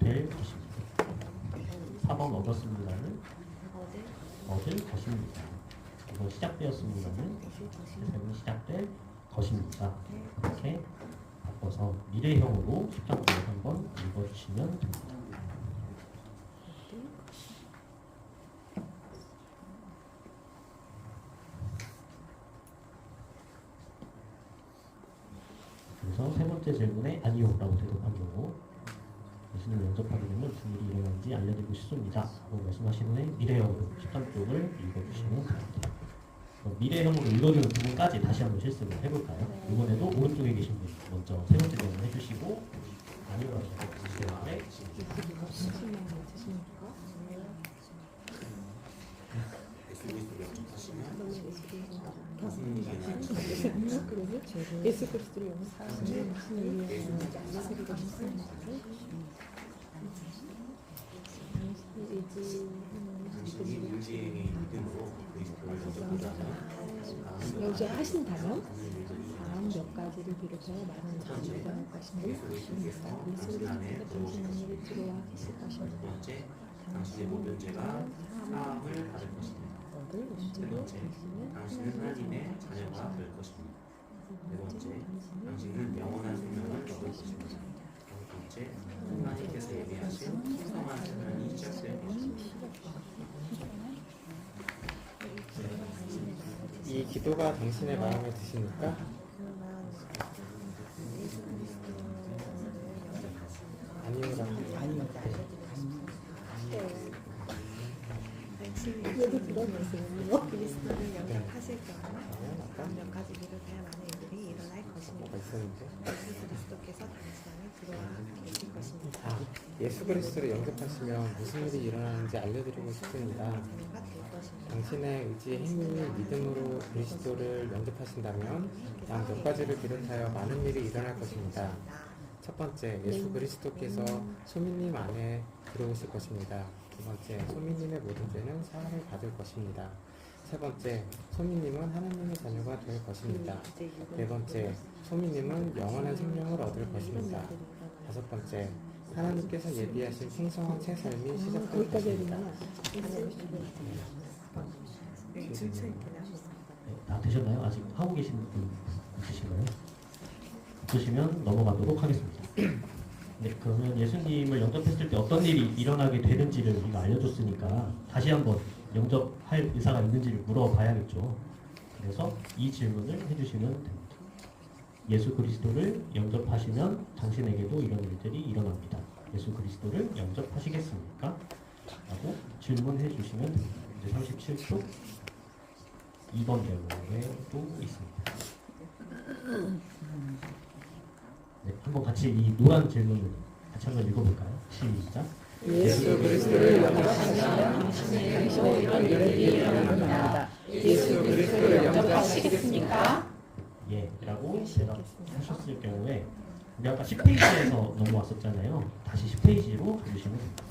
될 것입니다. 4번 얻었습니다는 얻을 것입니다. 5번 시작되었습니다는 세상이 시작될 것입니다. 이렇게 바꿔서 미래형으로 13쪽을 한번 읽어주시면 됩니다. 그래서 세 번째 질문에 아니요라고 대답한 경우 예수님을 영접하게 되면 무슨 일이 일어나는지 알려드리고 싶습니다. 라고 말씀하신 후에 미래형으로 13쪽을 읽어주시면 됩니다. 미래형으로 읽어주는 부분까지 다시 한번 실습을 해볼까요? 이번에도 오른쪽에 계신 분 먼저 세 번째 질문 해주시고 아니요라고 대답하시는데 예수 그리스도를 영접하시면 그러면 예수 그리스도를 영접하시는 무슨 의미예요? 예수를 영접하는 의지의 믿음으로 그리스도를 영접하자면 영접하신다면 다음 몇 가지를 비롯하여 많은 자녀가 할 것입니다. 예수 그리스도가 당신의 일을 들어와 계실 첫 것입니다. 번째, 당신의 모든 죄가 사함을 받을 것입니다. 두 번째, 당신은 하나님의 자녀가 될 것입니다. 네 번째, 당신은 영원한 생명을 얻을 것입니다. 다섯 번째, 하나님께서 예비하신 풍성한 생명이 시작될 것입니다. 이 기도가 당신의 마음에 드십니까? 아니요라고. 얘도 들어보세요. 그리스도를 영접하실 경우 다음 몇 가지 비롯하여 많은 일들이 일어날 것입니다. 뭐가 있었는데? 예수 그리스도께서 당신 안에 들어와 계실 것입니다. 예수 그리스도를 영접하시면 무슨 일이 일어나는지 알려드리고 싶습니다. 자녀가 될 것입니다. 당신의 의지의 힘이 믿음으로 그리스도를 영접하신다면 양 몇 가지를 비롯하여 많은 일이 일어날 것입니다. 첫 번째, 예수 그리스도께서 소민님 안에 들어오실 것입니다. 두 번째, 소민님의 모든 죄는 사함을 받을 것입니다. 세 번째, 소민님은 하나님의 자녀가 될 것입니다. 네 번째, 소민님은 영원한 생명을 얻을 것입니다. 다섯 번째, 하나님께서 예비하신 풍성한 새 삶이 시작될 거기까지 것입니다. 다 되셨나요? 아직 하고 계신 분 있으신가요? 없으시면 넘어가도록 하겠습니다. 네, 그러면 예수님을 영접했을 때 어떤 일이 일어나게 되는지를 우리가 알려줬으니까 다시 한번 영접할 의사가 있는지를 물어봐야겠죠. 그래서 이 질문을 해주시면 됩니다. 예수 그리스도를 영접하시면 당신에게도 이런 일들이 일어납니다. 예수 그리스도를 영접하시겠습니까? 라고 질문해 주시면 됩니다. 이제 37쪽 2번 대목에도 있습니다. 네, 한번 같이 이 노란 질문을 같이 한번 읽어볼까요? 시작. 예수 그리스도를 영접하시면 당신의 이런 일들이 일어납니다. 예수 그리스도를 영접하시겠습니까? 예, 라고 대답하셨을 경우에 우리 아까 10페이지에서 넘어왔었잖아요. 다시 10페이지로 가주시면 됩니다.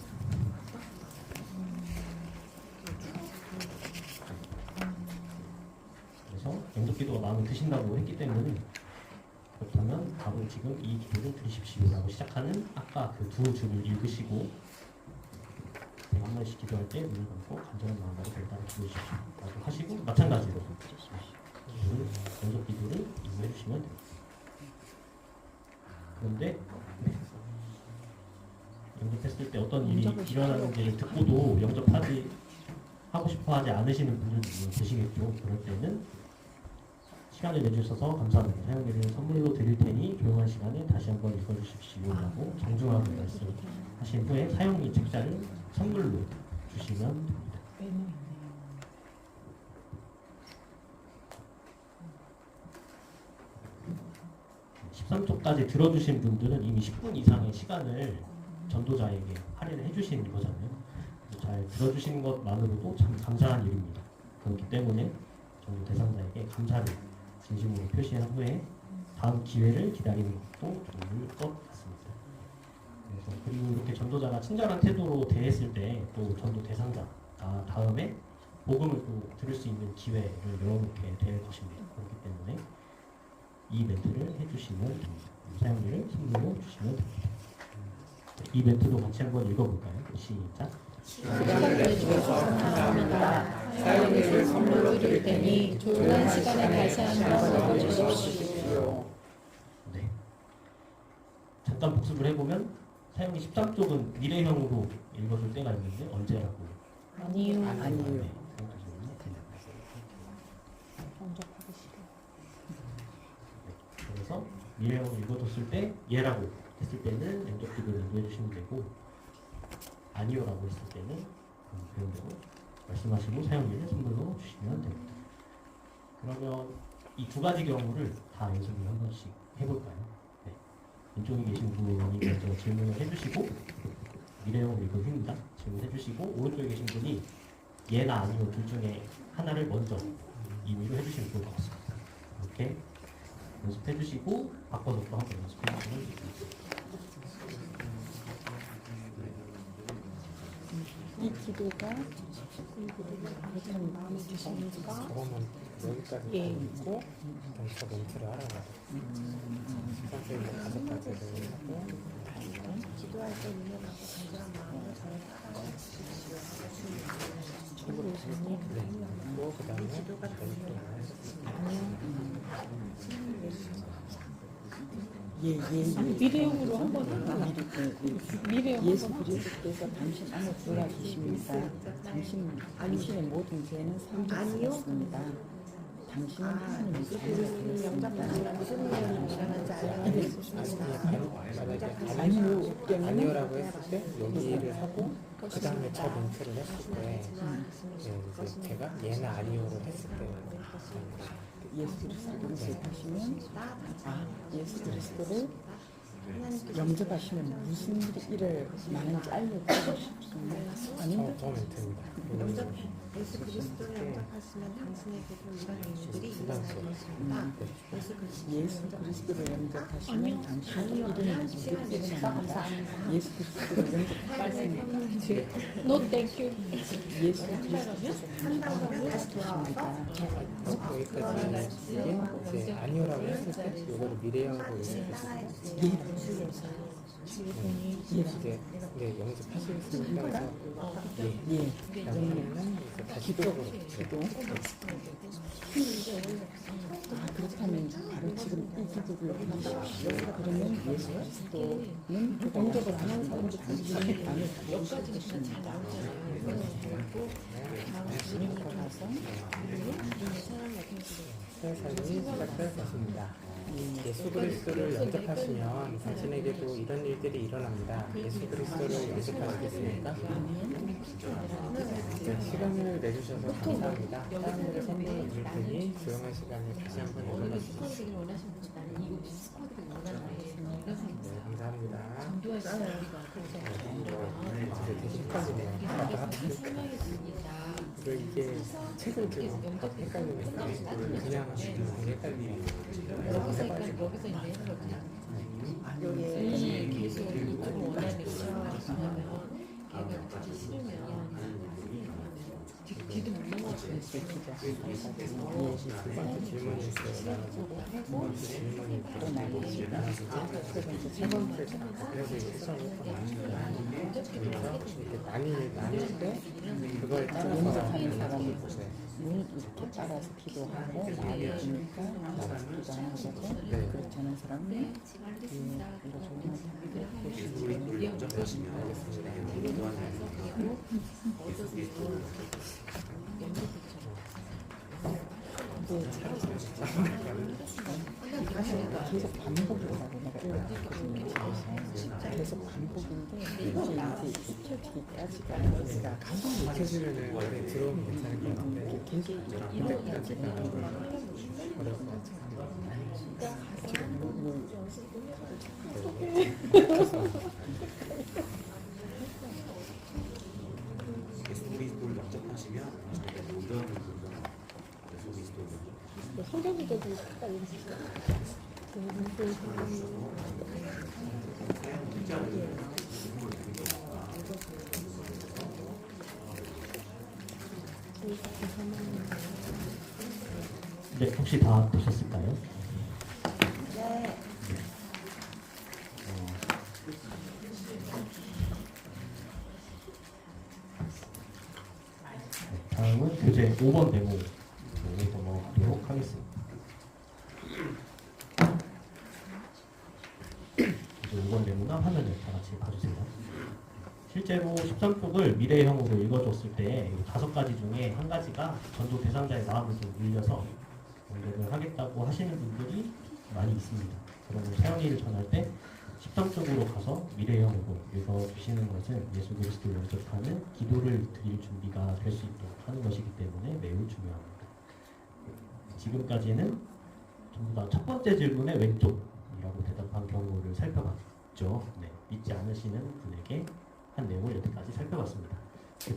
그래서 영접기도가 마음에 드신다고 했기 때문에 그렇다면 바로 지금 이 기도를 드리십시오라고 시작하는 아까 그 두 줄을 읽으시고 한 번씩 기도할 때 눈을 감고 간절한 마음으로 별따라 기도해 주십시오 라고 하시고 마찬가지로 영접 기도를 인도해 주시면 됩니다. 그런데 영접했을 때 어떤 일이 일어나는지를 듣고도 하고 싶어 하지 않으시는 분들도 계시겠죠. 그럴 때는 시간을 내주셔서 감사합니다. 사용일을 선물로 드릴 테니 조용한 시간에 다시 한번 읽어주십시오 라고 정중하게 말씀하신 후에 사용일 책자를 선물로 주시면 됩니다. 13쪽까지 들어주신 분들은 이미 10분 이상의 시간을 전도자에게 할애를 해주신 거잖아요. 잘 들어주신 것만으로도 참 감사한 일입니다. 그렇기 때문에 전도 대상자에게 감사를 진심으로 표시한 후에 다음 기회를 기다리는 것도 좋을 것 같습니다. 그래서 그리고 이렇게 전도자가 친절한 태도로 대했을 때 또 전도 대상자가 다음에 복음을 또 들을 수 있는 기회를 열어놓게 될 것입니다. 그렇기 때문에 이 멘트를 해주시면 됩니다. 사용일을 선물로 주시면 됩니다. 이 멘트도 같이 한번 읽어볼까요? 시작. 시간을 내주셔서 감사합니다. 사용일을 선물로 드릴 테니 조용한 시간에 다시 한번 읽어주십시오. 네. 잠깐 복습을 해보면 사용이 13쪽은 미래형으로 읽어줄 때가 있는데 언제라고? 아니요. 아니요. 네. 영접하기 싫어. 그래서 미래형을 읽어줬을 때 예라고 했을 때는 영접기도를 인도해 주시면 되고 아니요라고 했을 때는 그런 대로 말씀하시고 사용일을 선물로 주시면 됩니다. 그러면 이 두 가지 경우를 다 연습을 한 번씩 해볼까요? 네. 왼쪽에 계신 분이 먼저 질문을 해주시고 미래형을 읽은 후입니다. 질문해 주시고 오른쪽에 계신 분이 예나 아니요 둘 중에 하나를 먼저 임의로 해주시면 좋을 것 같습니다. 이렇게 연습해 주시고 바꿔서 또 한번 연습해 주시면 좋겠습니다. 이 기도가 저거만 여기까지 예. 있고 일단 저 멘트를 하라고 하죠. 선생님이 5가지를 하고 기도할 때 유명하고 간절한 마음으로 저를 사랑해 주십시오. 또 그 다음에 기도가 멘트를 미래형으로 한번 해봐. 미래형 예수 한번 하자. 그리스도께서 당신 안에 들어와 계십니다. 당신의 모든 죄는 사함받았습니다. 당신은 하나님의 자녀가 되었습니다. 무슨 내용이 일어난지 알려드릴 수 있습니다. 아니요라고 했을 때 여기를 하고 그 다음에 저 멘트를 했을 때 이제 제가 얘는 아니요를 했을 때 예수 그리스도를 영접하시면 예수 그리스도를 영접하시면 무슨 일을 많은지 알려드리고 싶습니다. 아니면 저 멘트입니다. 예수 그리스도를 영접하시면 당신에게도 이런 일들이 일어날 것입니다. 예수 그리스도를 영접하시면 당신도 이런 일들이 일어납니다. 예수 그리스도를 영접하시면 No thank you. 예수 그리스도께서 한다고 다시 돌아와서 여기까지 이제 아니요라고 했을 때 이거를 미래형으로 이제 영접하시겠습니까? 해서 그러면은 이제 다시 기도. 그렇다면 바로 지금 이 기도를 하십시오. 그러면 예수 그리스도는 영접을 안 하는 사람도 당신의 안에 들어오시겠습니다. 지금부터 가서 사역이 시작될 것입니다. 예수 그리스도를 영접하시면 당신에게도 이런 일들이 일어납니다. 예수 그리스도를 영접하시겠습니까? 네, 시간을 내주셔서 감사합니다. 다음으로 선생님 드릴 테니 조용한 시간을 다시 한번 읽어봐 주십시오. 네, 감사합니다. 이제 되게 헷갈리네요. 이게 책을 들고 헷갈리네요. 그냥 헷갈리네요. 두 번째 질문이 있어요. 두 번째 질문이 드러나고 세 번째 그래서 이게 나뉠 때 그걸 따라서 영접하는 사람이 눈 이렇게 따라서 기도하고 마음이 드니까 기도하는 거고 그렇지 않은 사람은 우리 영접하시면 기도하는 예수 그리스도를 계속 반복이라고 내가 계속 반복인데 이제 익혀지기까지가 우리가 계속 익혀지면은 원래 들어오면 괜찮을 것 같은데 계속 이때까지가 어려울 것 같아요. 예수 그리스도를 영접하시면 당신에게 이런 예수 그리스도를 성경적으로 딱 읽으시죠. 네, 혹시 다 되셨을까요? 네. 다음은 교재 5번 대목으로 넘어가도록 하겠습니다. 교재 5번 대목은 화면을 다 같이 봐주세요. 실제로 13쪽을 미래형으로 읽어줬을 때 5가지 중에 한 가지가 전도 대상자의 마음을 좀 울려서 연결을 하겠다고 하시는 분들이 많이 있습니다. 그러고 사형리를 전할 때 13쪽으로 가서 미래형으로 읽어주시는 것은 예수 그리스도를 영접하는 기도를 드릴 준비가 될 수 있도록 하는 것이기 때문에 매우 중요합니다. 지금까지는 전부 다 첫 번째 질문의 왼쪽이라고 대답한 경우를 살펴봤죠. 네, 믿지 않으시는 분에게 한 내용을 여태까지 살펴봤습니다.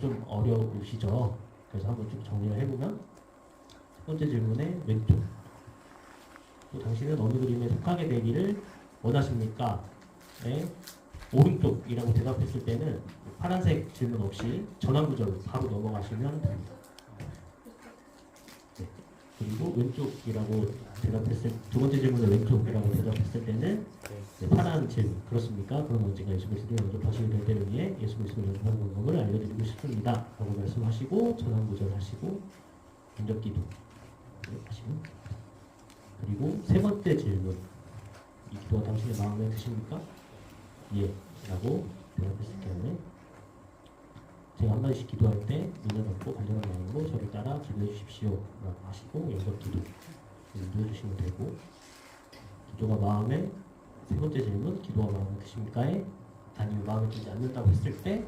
좀 어려우시죠? 그래서 한번 좀 정리를 해보면 첫 번째 질문의 왼쪽. 또 당신은 어느 그림에 속하게 되기를 원하십니까? 네. 오른쪽이라고 대답했을 때는 파란색 질문 없이 전환구절로 바로 넘어가시면 됩니다. 네. 그리고 왼쪽이라고 대답했을 두 번째 질문에 왼쪽이라고 대답했을 때는 네, 파란 질문 그렇습니까? 그럼 언젠가 예수 그리스도를 영접하시게 될 때를 위해 예수 그리스도를 영접하는 방법을 알려드리고 싶습니다. 라고 말씀하시고 전환구절 하시고 인적기도 하시고 그리고 세 번째 질문 이 기도가 당신의 마음에 드십니까? 예 라고 대답했을 경우에 제가 한마디씩 기도할 때 눈을 감고 간절한 마음으로 저를 따라 기도해 주십시오 라고 하시고 연속기도 누워주시면 되고 기도가 마음에 세 번째 질문 기도가 마음에 드십니까?에 아니면 마음에 들지 않는다고 했을 때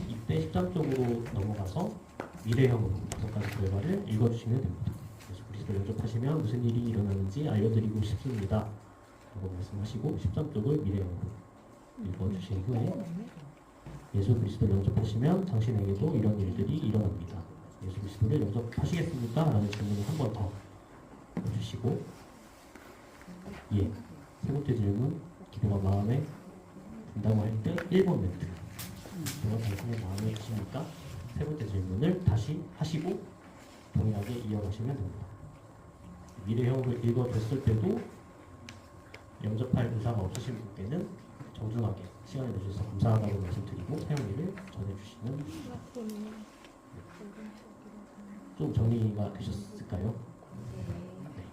이때 13쪽으로 넘어가서 미래형으로 5가지 결과를 읽어주시면 됩니다. 예수 그리스도를 영접하시면 무슨 일이 일어나는지 알려드리고 싶습니다 라고 말씀하시고 13쪽을 미래형으로 읽어주신 후에 예수 그리스도를 영접하시면 당신에게도 이런 일들이 일어납니다. 예수 그리스도를 영접하시겠습니까? 라는 질문을 한 번 더 해주시고 예. 세 번째 질문 기도가 마음에 든다고 할 때 1번 멘트 기도가 당신의 마음에 드십니까? 세 번째 질문을 다시 하시고 동일하게 이어가시면 됩니다. 미래형을 읽어줬을 때도 영접할 의사가 없으신 분께는 정중하게 시간을 내주셔서 감사하다고 말씀드리고 사용일을 전해주시면 됩니다. 좀 정리가 되셨을까요? 네.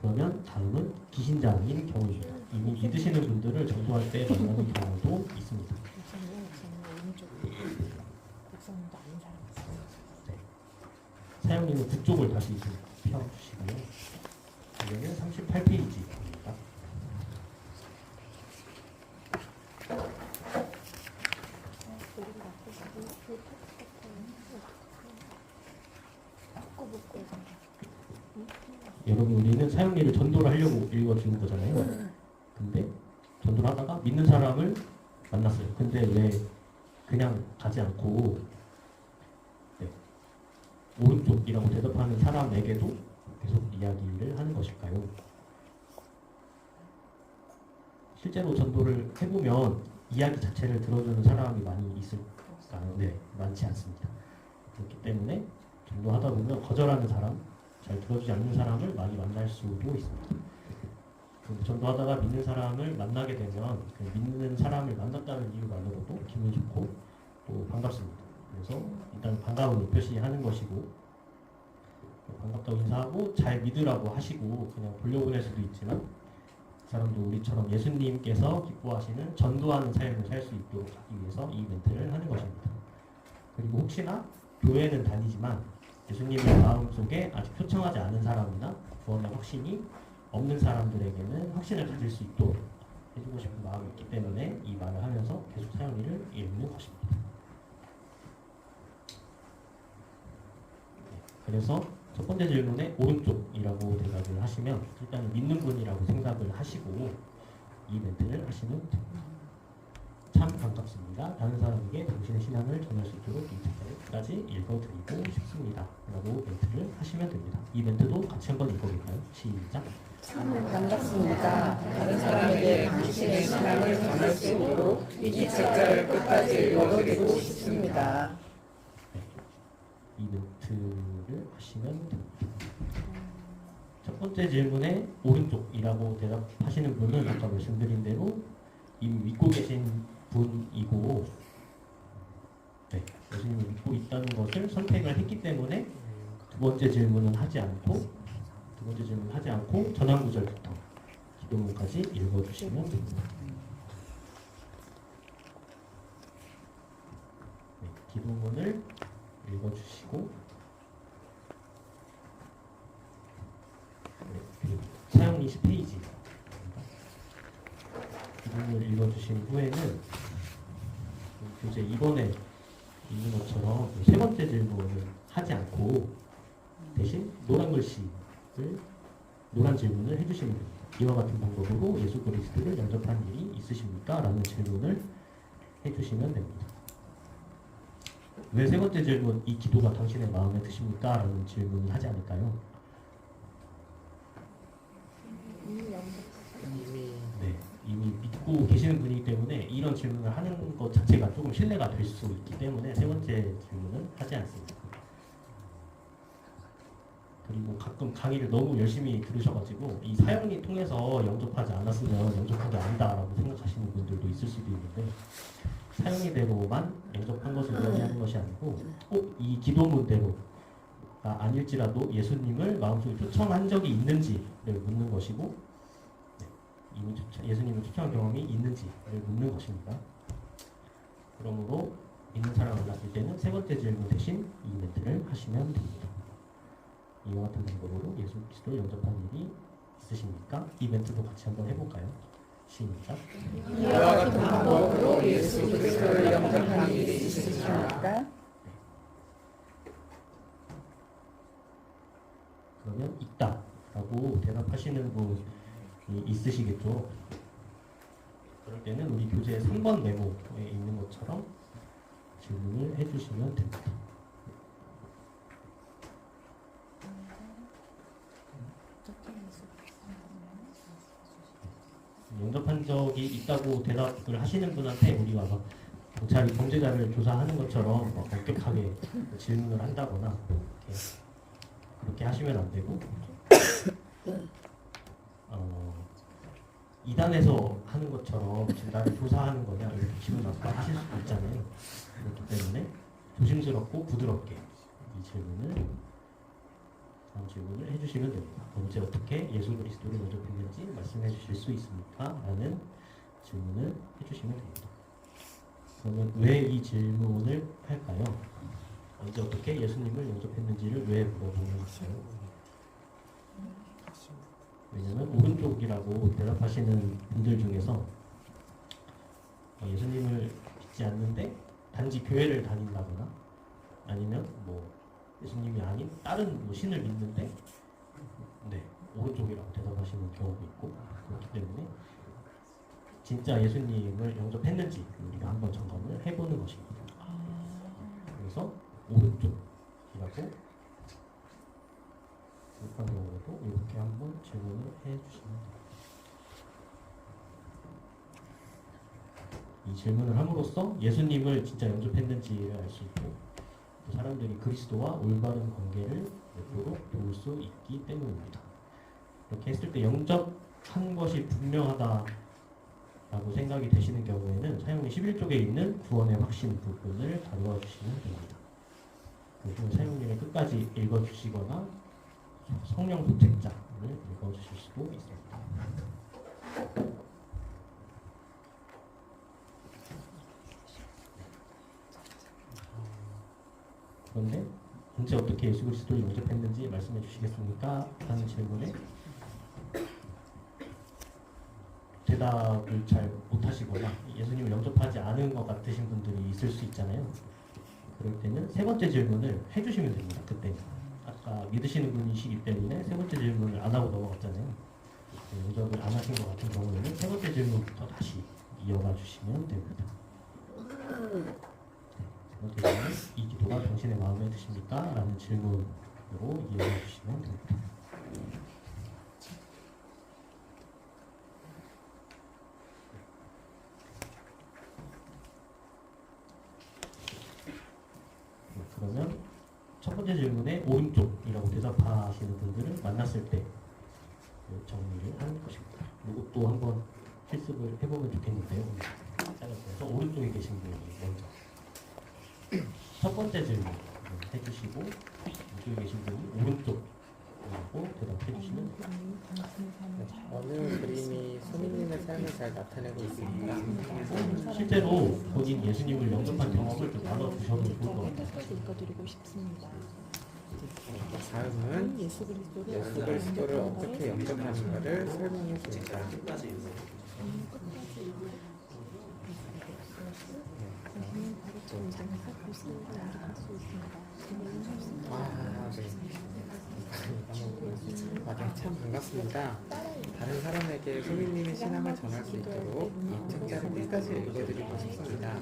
그러면 다음은 기신자인 경우입니다. 이미 믿으시는 분들을 전도할 때 만나는 경우도 있습니다. 네. 사용님은 그쪽을 다시 펴주시고요. 이거는 38페이지입니다. 여러분 우리는 사용리를 전도를 하려고 읽어주는 거잖아요. 근데 전도를 하다가 믿는 사람을 만났어요. 근데 왜 그냥 가지 않고 네, 오른쪽이라고 대답하는 사람에게도 계속 이야기를 하는 것일까요? 실제로 전도를 해보면 이야기 자체를 들어주는 사람이 많이 있을까요? 네, 많지 않습니다. 그렇기 때문에 전도하다 보면 거절하는 사람, 잘 들어주지 않는 사람을 많이 만날 수도 있습니다. 전도하다가 믿는 사람을 만나게 되면 그 믿는 사람을 만났다는 이유만으로도 기분이 좋고 또 반갑습니다. 그래서 일단 반가움을 표시하는 것이고 반갑다고 인사하고 잘 믿으라고 하시고 그냥 돌려보낼 수도 있지만 그 사람도 우리처럼 예수님께서 기뻐하시는 전도하는 삶을 살 수 있도록 하기 위해서 이 멘트를 하는 것입니다. 그리고 혹시나 교회는 다니지만 예수님의 마음속에 아직 표청하지 않은 사람이나 구원의 확신이 없는 사람들에게는 확신을 가질 수 있도록 해주고 싶은 마음이 있기 때문에 이 말을 하면서 계속 사용일을 읽는 것입니다. 네, 그래서 첫 번째 질문에 오른쪽이라고 대답을 하시면 일단 믿는 분이라고 생각을 하시고 이 멘트를 하시면 됩니다. 참 반갑습니다. 다른 사람에게 당신의 신앙을 전할 수 있도록 이 책까지 읽어드리고 싶습니다. 라고 멘트를 하시면 됩니다. 이 멘트도 같이 한번 읽어볼까요? 시작! 참 반갑습니다. 다른 사람에게 당신의 신앙을 전할 수 있도록 이 책자를 끝까지 읽어드리고 싶습니다. 네, 이 멘트를 하시면 됩니다. 첫 번째 질문에 오른쪽이라고 대답하시는 분은 아까 말씀드린 대로 이미 믿고 계신 분이고 네, 예수님을 믿고 있다는 것을 선택을 했기 때문에 두 번째 질문은 하지 않고 전환구절부터 기도문까지 읽어주시면 됩니다. 네, 기도문을 읽어주시고 네, 그리고 사용 20페이지 기도문을 읽어주신 후에는 교재 2번에 있는 것처럼 세 번째 질문을 하지 않고 대신 노란 글씨를 노란 질문을 해주시면 됩니다. 이와 같은 방법으로 예수 그리스도를 영접한 일이 있으십니까? 라는 질문을 해주시면 됩니다. 왜 세 번째 질문, 이 기도가 당신의 마음에 드십니까? 라는 질문을 하지 않을까요? 네, 이미 믿고 계시는 분이기 때문에 이런 질문을 하는 것 자체가 조금 신뢰가 될 수 있기 때문에 세 번째 질문은 하지 않습니다. 그리고 가끔 강의를 너무 열심히 들으셔가지고 이 사역리 통해서 영접하지 않았으면 영접한 게 아니다라고 생각하시는 분들도 있을 수도 있는데, 사역리대로만 영접한 것을 이야기하는 것이 아니고 이 기도문대로가 아닐지라도 예수님을 마음속에 초청한 적이 있는지를 묻는 것이고, 이미 예수님을 초청한 경험이 있는지를 묻는 것입니다. 그러므로 있는 사람을 만났을 때는 세 번째 질문 대신 이 멘트를 하시면 됩니다. 이와 같은 방법으로 예수 그리스도를 영접한 일이 있으십니까? 이 멘트도 같이 한번 해볼까요? 시작. 이와 같은 방법으로 예수 그리스도를 영접한 일이 있으십니까? 그러면 있다 라고 대답하시는 분이 있으시겠죠. 그럴 때는 우리 교재 3번 메모에 있는 것처럼 질문을 해주시면 됩니다. 영접한 적이 있다고 대답을 하시는 분한테 우리가 막 경찰이 범죄자를 조사하는 것처럼 막 엄격하게 질문을 한다거나 그렇게 하시면 안 되고, 이단에서 하는 것처럼 지금 나를 조사하는 거냐 이렇게 기분 나빠하실 수도 있잖아요. 그렇기 때문에 조심스럽고 부드럽게 다음 질문을 해주시면 됩니다. 언제 어떻게 예수 그리스도를 영접했는지 말씀해 주실 수 있습니까? 라는 질문을 해주시면 됩니다. 그러면 왜 이 질문을 할까요? 언제 어떻게 예수님을 영접했는지를 왜 물어보는 것일까요? 왜냐면 오른쪽이라고 대답하시는 분들 중에서 예수님을 믿지 않는데 단지 교회를 다닌다거나, 아니면 예수님이 아닌 다른 신을 믿는데 오른쪽이라고 대답하시는 경우도 있고, 그렇기 때문에 진짜 예수님을 영접했는지 우리가 한번 점검을 해보는 것입니다. 그래서 오른쪽이라고 급한 경우에도 이렇게 한번 질문을 해주시면 됩니다. 이 질문을 함으로써 예수님을 진짜 영접했는지를 알 수 있고, 또 사람들이 그리스도와 올바른 관계를 맺도록 도울 수 있기 때문입니다. 이렇게 했을 때 영접한 것이 분명하다라고 생각이 되시는 경우에는 사용리 11쪽에 있는 구원의 확신 부분을 다루어 주시면 됩니다. 그리고 사용리를 끝까지 읽어주시거나 성령 도책자를 읽어주실 수도 있습니다. 그런데 언제 어떻게 예수 그리스도를 영접했는지 말씀해 주시겠습니까? 하는 질문에 대답을 잘 못하시거나 예수님을 영접하지 않은 것 같으신 분들이 있을 수 있잖아요. 그럴 때는 세 번째 질문을 해주시면 됩니다. 그때는 아까 믿으시는 분이시기 때문에 세 번째 질문을 안 하고 넘어갔잖아요. 영접을 안 하신 것 같은 경우에는 세 번째 질문부터 다시 이어가 주시면 됩니다. 세 번째 질문, 이 기도가 당신의 마음에 드십니까? 라는 질문으로 이어가 주시면 됩니다. 그러면 첫 번째 질문에 오른쪽이라고 대답하시는 분들을 만났을 때 정리를 하는 것입니다. 이것도 한번 실습을 해보면 좋겠는데요. 그래서 오른쪽에 계신 분이 먼저 첫 번째 질문 해주시고, 왼쪽에 계신 분이 오른쪽이라고 대답해 주시면 됩니다. 어느 그림이 소민님의 삶을 잘 나타내고 있습니다. 실제로 본인 예수님을 영접한 경험을 좀 나눠주셔도 좋을 것 같아요. 읽어드리고 싶습니다. 다음은 예수 그리스도를 어떻게 영접하는가를 설명해 줍니다. 끝까지 읽어요. 네, 참 반갑습니다. 다른 사람에게 소민님의 신앙을 전할 수 있도록 이 책자를 끝까지 읽어드리고 싶습니다.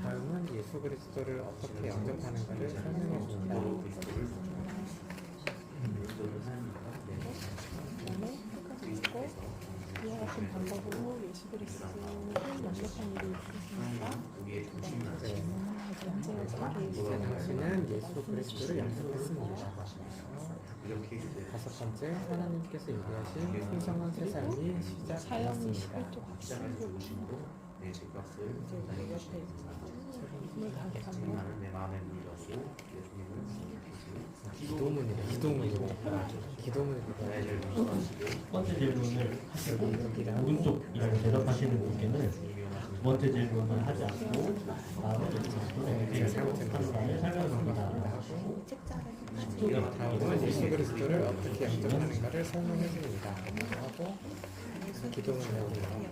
다음은 예수 그리스도를 어떻게 영접하는가를 설명해 줍니다. 이와 같은 방법으로 예수 그리스도를 영접한 일이 있으십니까? 당신은 예수 그리스도를 영접했습니다. 다섯 번째, 하나님께서 얘기하신 풍성한 새 삶이 사형이 시작되었습니다. 11조 각성을 보시고 내 죄값을 내 옆에 힘을 다하면 내 마음에 물려주고 예수님을 기도문이래. 첫 번째 질문을 하시고 오른쪽이라고 대답하시는 분께는 두 번째 질문을 하지 않고 다음에 예수 그리스도를 영접하는가를 설명합니다. 다음은 예수 그리스도를 어떻게 영접하는가를 설명해 줍니다. 하고 기도문을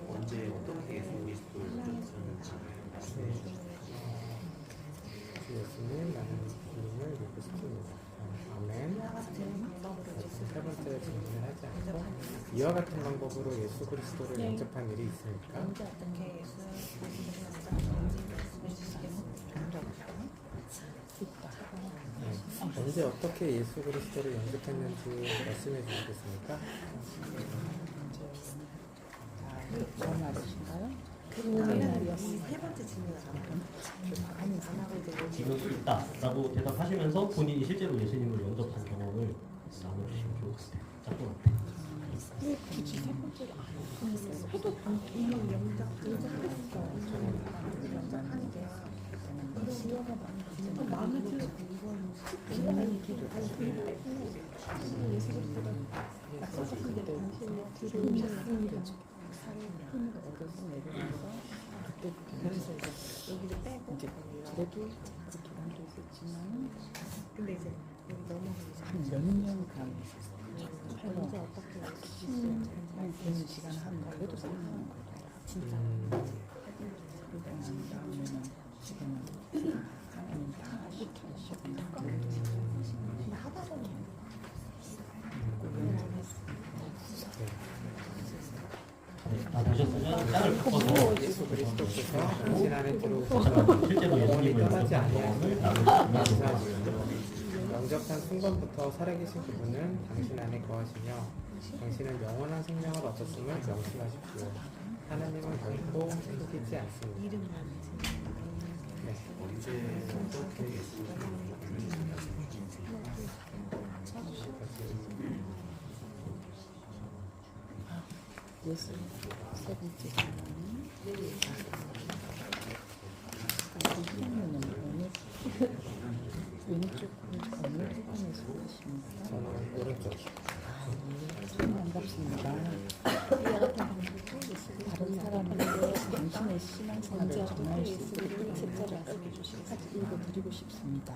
언제 어떻게 예수 그리스도를 영접하는지 말씀해 주십시오. 예수님 나는 주님을 믿고 싶습니다. 아멘. 세 번째 질문을 하지 않고 이와 같은 방법으로 예수 그리스도를 영접한 일이 있습니까? 언제 어떻게 예수 그리스도를 영접했는지 말씀해 주시겠습니까? 무슨 말이신가요? 세 번째 질문이잖아요. 지금 있다라고 대답하시면서 본인이 실제로 예수님을 영접한 경험을 나눠주시면 좋을 것 같아요. 짝꿍 같아요. 왜 굳이 세 번째로 안 했어요? 해도 이미 영접했어. 영접하는 게 마음에 들어. 예수 그리스도가 약속하신 대로 당신을 들으셨습니다. 힘을 얻어서 내려와서 그때부터 이제 여기를 빼고 이제 그래도 기간도 있었지만 근데 이제 여기 넘어가기 한 몇 년간 언제 어떻게 한 되는 시간 한 그래도 3년 진짜 그러고 난 다음에는 지금은 하나님 다 시켜주셨고 근데 하다 보면 다 보셨으면 짝을 바꿔서 예수 그리스도께서 당신 안에 들어오셔서 실제로 예수님을 영접한 경험을 나눠주시면 좋을 것 같아요. 영접한 순간부터 살아계신 그분은 당신 안에 거하시며 당신은 영원한 생명을 얻었음을 명심하십시오. 하나님은 결코 속이지 않습니다. 네. 언제 어떻게 예수님을 예수 세 번째 질문은 하나님은 왼쪽 어느 부분에서 오십니까? 저는 오른쪽이요. 반갑습니다. 다른 사람에게 당신의 신앙생활을 전할 수 있도록 책자를 같이 읽어드리고 싶습니다.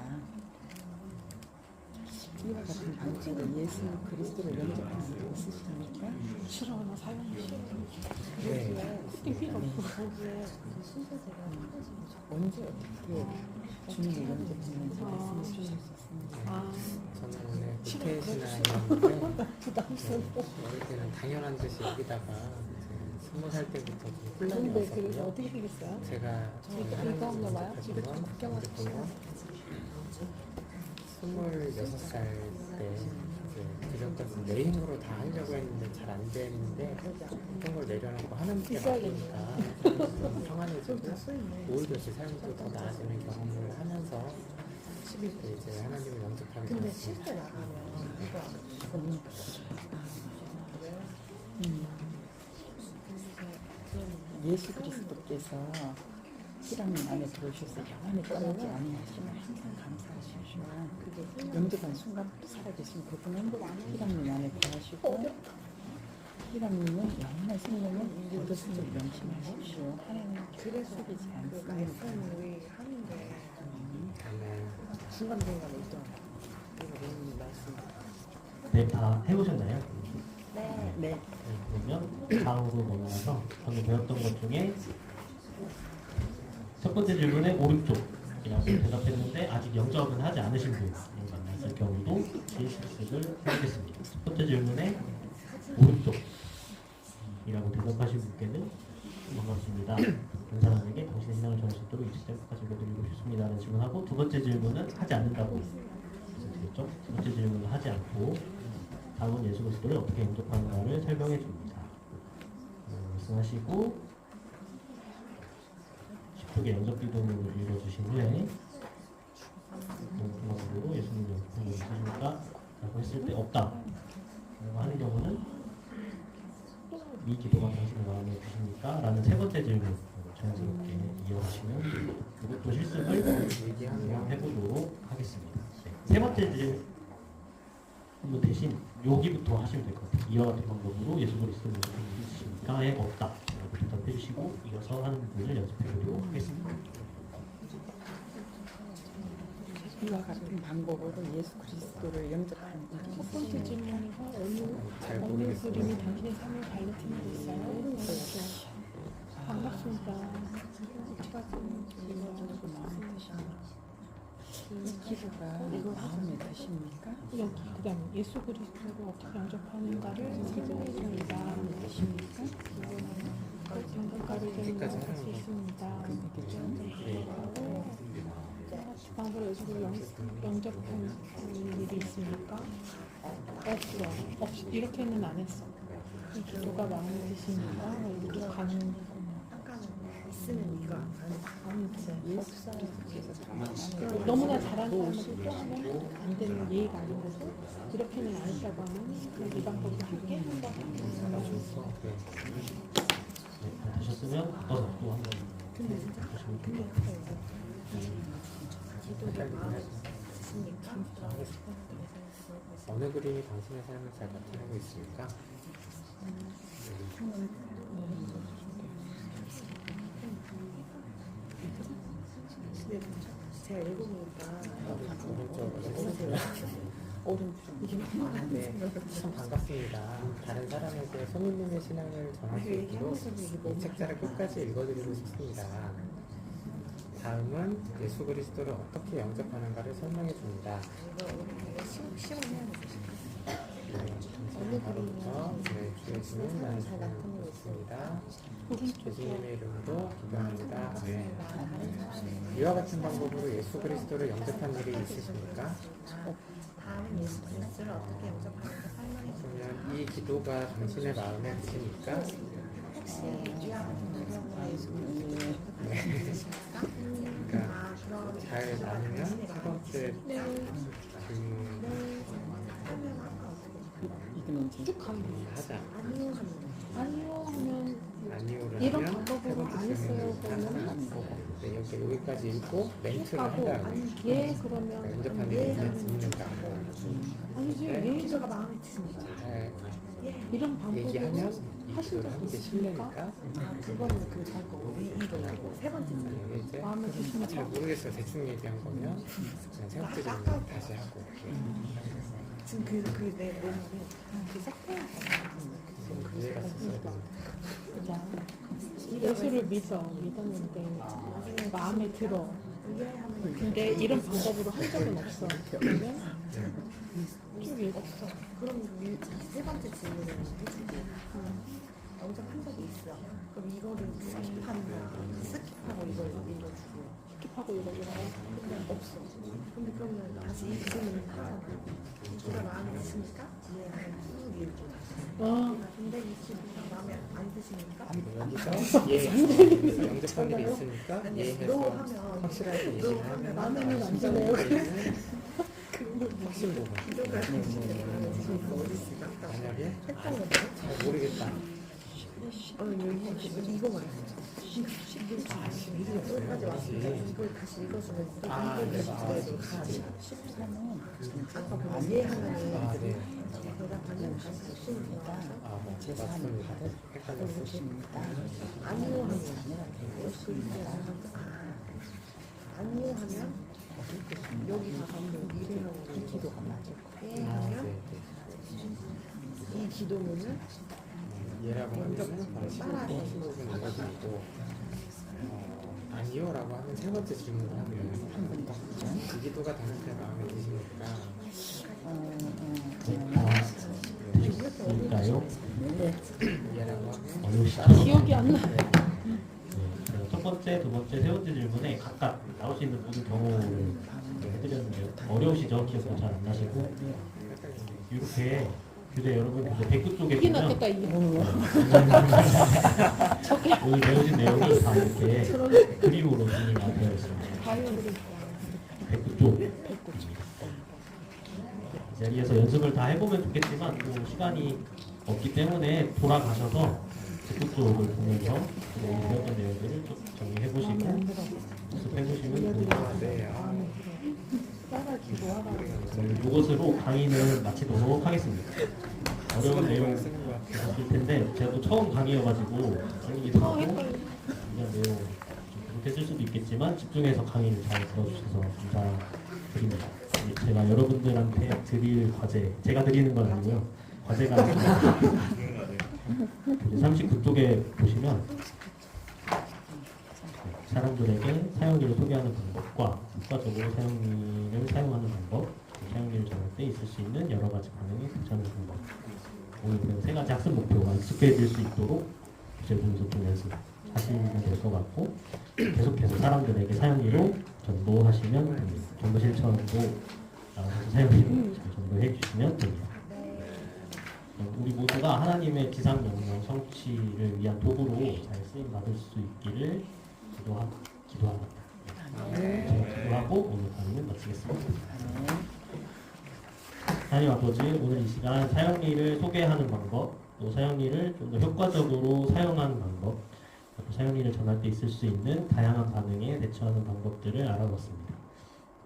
이와 같은 방식으로 예수 그리스도를 영접하는 게 있으십니까? 싫어하나 사용이 싫어. 네. 거기에 그 순서대로 하나씩 언제 어떻게 주님을 영접했는지 말씀해 주실 수 있습니다. 아, 저는 오늘 구태 신앙이었는데 어릴 때는 당연한 듯이 여기다가 20살 때부터 좀 혼란이 근데 그래서 왔었고요. 어떻게 되겠어요? 제가 이거 한번 봐요. 이거 좀 구경하시죠. 26살 때 이제 드렸거든요. 내 힘으로 다 하려고 했는데 잘 안 됐는데 어떤 걸 내려놓고 하나님께 맡기니까 좀 평안해지고 오히려 제 삶도 더 나아지는 경험을 하면서 이제 하나님을 영접하게 근데 되었습니다. 실제 나가면 예수 그리스도께서 희랑님 안에 들어오셔서 영원히 떠나지 아니하시면 항상 감사하시지만 영접한 순간부터 살아계신 그분은 희랑님 안에 거하시고 희랑님은 영원한 생명을 얻으실 줄 명심하십시오. 하나님 그래서 속이지 그 않습니다. 말씀을 하는 게 아멘. 중간중간에 있더라고요. 이거 너무 말씀. 네, 다 해보셨나요? 네. 네. 그러면 다음으로 넘어가서 방금 배웠던 것 중에 첫 번째 질문에 오른쪽이라고 대답했는데 아직 영접은 하지 않으신 분이 만났을 경우도 실습을 해보겠습니다. 첫 번째 질문에 오른쪽이라고 대답하신 분께는 반갑습니다. 다른 사람에게 당신의 신앙을 전할 수 있도록 20대 질문은 하지 않는다고 말씀드렸죠. 세 번째 질문은 하지 않고 다음은 예수 그리스도를 어떻게 영접하는가를 설명해 줍니다. 말씀하시고 10쪽의 영접 기도문을 읽어주신 후에 마지막으로 예수님 영접한 적 있으십니까? 라고 했을 때 없다 라고 하는 경우는 이 기도가 당신의 마음에 드십니까? 라는 세 번째 질문 자연스럽게 이어가시면 이것도 실습을 해보도록 하겠습니다. 네. 세 번째 질문 대신 여기부터 하시면 될 것 같아요. 이와 같은 방법으로 예수 그리스도를 영접한 적이 있으십니까?에 없다 라고 대답해 주시고 이어서 하는 부분을 연습해 보도록 하겠습니다. 이와 같은 방법으로 예수 그리스도를 영접하는 첫 번째 질문에서 잘 어느 모르겠어요. 그림이 당신의 삶을 가르치는 게 있어요? 반갑습니다. 제가 이 기도가 마음에 드십니까? 여기 그다음 예수 그리스도를 어떻게 영접하는가를 설명해 줍니다. 드십니까? 영접가를 좀 여기까지 할수 하는 거. 있습니다. 네. 방법으로 예수를 영접한 일이 있습니까? 없어. 이렇게는 안 했어. 이 기도가 마음에 드시니까 이렇게 가는 있으면 이거 아니지. 너무나 잘하는 사람을 또 하면 안 되는 예의가 아닌 거고 이렇게는 안 했다고 하면 그럼 이 방법으로 함께 한번 네, 잘 되셨으면 바꿔서 또 한번 해보시면 됩니다. 어느 그림이 당신의 삶을 잘 나타내고 있습니까? 제가 읽어보니까 오른쪽. 네, 참 반갑습니다. 다른 사람에게 성인님의 신앙을 전할 수 있도록 이 책자를 끝까지 읽어드리고 싶습니다. 다음은 예수 그리스도를 어떻게 영접하는가를 설명해 줍니다. 바로부터 주의 주님 나누시면 좋습니다. 예수님의 이름으로 기도합니다. 네. 이와 같은 방법으로 예수 그리스도를 영접한 일이 있으십니까? 다음은 예수 그리스도를 어떻게 영접하는가 설명해 줍니다. 그러면 이 기도가 당신의 마음에 드십니까? 혹시 이와 같은 방법으로 예수 그리스도를 네. 영접하십니까? 그러니까 그럼 잘 나누면 세 번째 질문 이거는 이제 쭉 가면 돼요. 하자. 아니요 하면 아니요 하면 아니오를 이런 하면 세 방법으로 번째 안 했어요. 질문을 그러면 하는 거고. 네, 여기까지 읽고 멘트를 한 하고 다음에 예 그러면 영접한 일이 있는가 아니지 예 기도가 마음에 드십니까? 잘 이런 방법으로 얘기하면 이 하신 기도를 적 하는 게 있습니까? 실례니까 그거는 잘 거고 이거고 세 번째 질문. 네, 이제 마음에 잘 드십니까? 모르겠어요. 대충 얘기한 거면 그냥 세 번째 질문 다시 하고 지금 그내 몸에 그 섞여야 이해가 있었어야 되는데 자, 예수를 믿었는데 마음에 들어. 근데 이런 방법으로 한 적은 없어. 그러면 쭉 읽어. 그럼 세 번째 질문을 해줄게. 영접한 적이 있어. 그럼 이거를 스킵하고 이걸 읽어주고. 스킵하고 읽어주라고. 근데 없어. 근데 그러면 다시 이 질문을 하잖아. 기도가 마음에 드십니까? 이해하면 쭉 읽고. 근데 이 기도가 마음에 안 드십니까? 여기서 영접한 일이 있으니까 너 이해해서 하면 확실하게 얘기를 하면 마음에는 안 드네요. 확신 부분 기도가 마음에 드십니까? 어디 있을까? 만약에 했던 잘 모르겠다 여기 이거 말이야. 여기까지 왔으니까 이걸 다시 읽어주면 이거 가야지. 13은 아까 그 이해하면 네. 대답하면 다시 주시면 되니까. 맞습니다. 헷갈렸어요. 그렇습니다. 아니요 하면 아니요 하면 여기 가서 이 기도가 맞을 거예요. 하면 이 기도문은 얘라고 하면 바로 15분 읽어드리고 아니요라고 하면 세 번째 질문을 하면 한 번 더. 이 기도가 당신의 마음에 드십니까? 드실까요? 얘라고 하면 어려우시죠? 기억이 안 나. 첫 번째, 두 번째, 세 번째 질문에 각각 나올 수 있는 모든 경우를 해드렸는데 어려우시죠? 기억도 잘 안 나시고 이렇게 교재 여러분 교재 백구 쪽에 이게 보면 낫겠다 이게. 오늘 배우신 내용이 다 이렇게 그림으로 정리가 되어 있습니다. 바이오들이 백구 쪽. 이 자리에서 연습을 다 해보면 좋겠지만 또 시간이 없기 때문에 돌아가셔서 백구 쪽을 보면서 오늘 배웠던 내용들을 좀 정리해보시고 연습해보시면 좋을 것 같아요. 따라 기도하라. 이것으로 강의는 마치도록 하겠습니다. 어려운 내용 있을 텐데 제가 또 처음 강의여가지고 설리기도 하고 이런 내용 좀 부족했을 수도 있겠지만 집중해서 강의를 잘 들어주셔서 감사드립니다. 제가 여러분들한테 드릴 과제, 제가 드리는 건 아니고요. 과제가 39쪽에 보시면 사람들에게 사용리를 소개하는 방법과 효과적으로 사용리를 사용하는 방법, 사용리를 정할 때 있을 수 있는 여러 가지 반응이 괜찮은 방법. 오늘 그 세 가지 학습 목표가 익숙해질 수 있도록 주제 분석 좀 연습하시면 될 것 같고 계속해서 사람들에게 사용리로 전도하시면 됩니다. 전도 실천도 나가서 사용리로 잘 전도해 주시면 됩니다. 우리 모두가 하나님의 지상 명령 성취를 위한 도구로 잘 쓰임 받을 수 있기를 기도합니다. 제가 기도하고 오늘 강의는 마치겠습니다. 하나님 아버지, 오늘 이 시간 사용리를 소개하는 방법, 또 사용리를 좀 더 효과적으로 사용하는 방법, 또 사용리를 전할 때 있을 수 있는 다양한 반응에 대처하는 방법들을 알아봤습니다.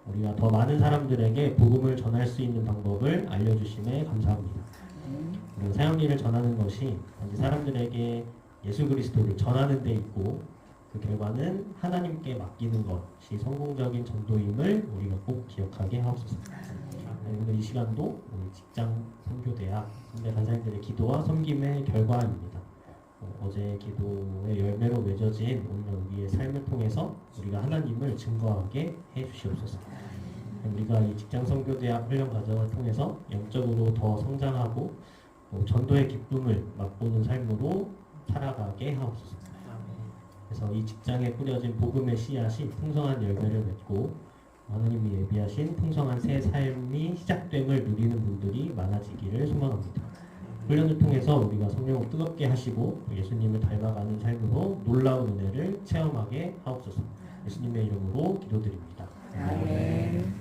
우리가 더 많은 사람들에게 복음을 전할 수 있는 방법을 알려주심에 감사합니다. 그리고 사용리를 전하는 것이 단지 사람들에게 예수 그리스도를 전하는 데 있고 그 결과는 하나님께 맡기는 것이 성공적인 전도임을 우리가 꼭 기억하게 하옵소서. 오늘 이 시간도 우리 직장 선교대학 선대 간사님들의 기도와 섬김의 결과입니다. 어제 기도의 열매로 맺어진 오늘 우리의 삶을 통해서 우리가 하나님을 증거하게 해주시옵소서. 우리가 이 직장 선교대학 훈련 과정을 통해서 영적으로 더 성장하고 전도의 기쁨을 맛보는 삶으로 살아가게 하옵소서. 그래서 이 직장에 뿌려진 복음의 씨앗이 풍성한 열매를 맺고 하나님이 예비하신 풍성한 새 삶이 시작됨을 누리는 분들이 많아지기를 소망합니다. 훈련을 통해서 우리가 성령을 뜨겁게 하시고 예수님을 닮아가는 삶으로 놀라운 은혜를 체험하게 하옵소서. 예수님의 이름으로 기도드립니다. 아멘.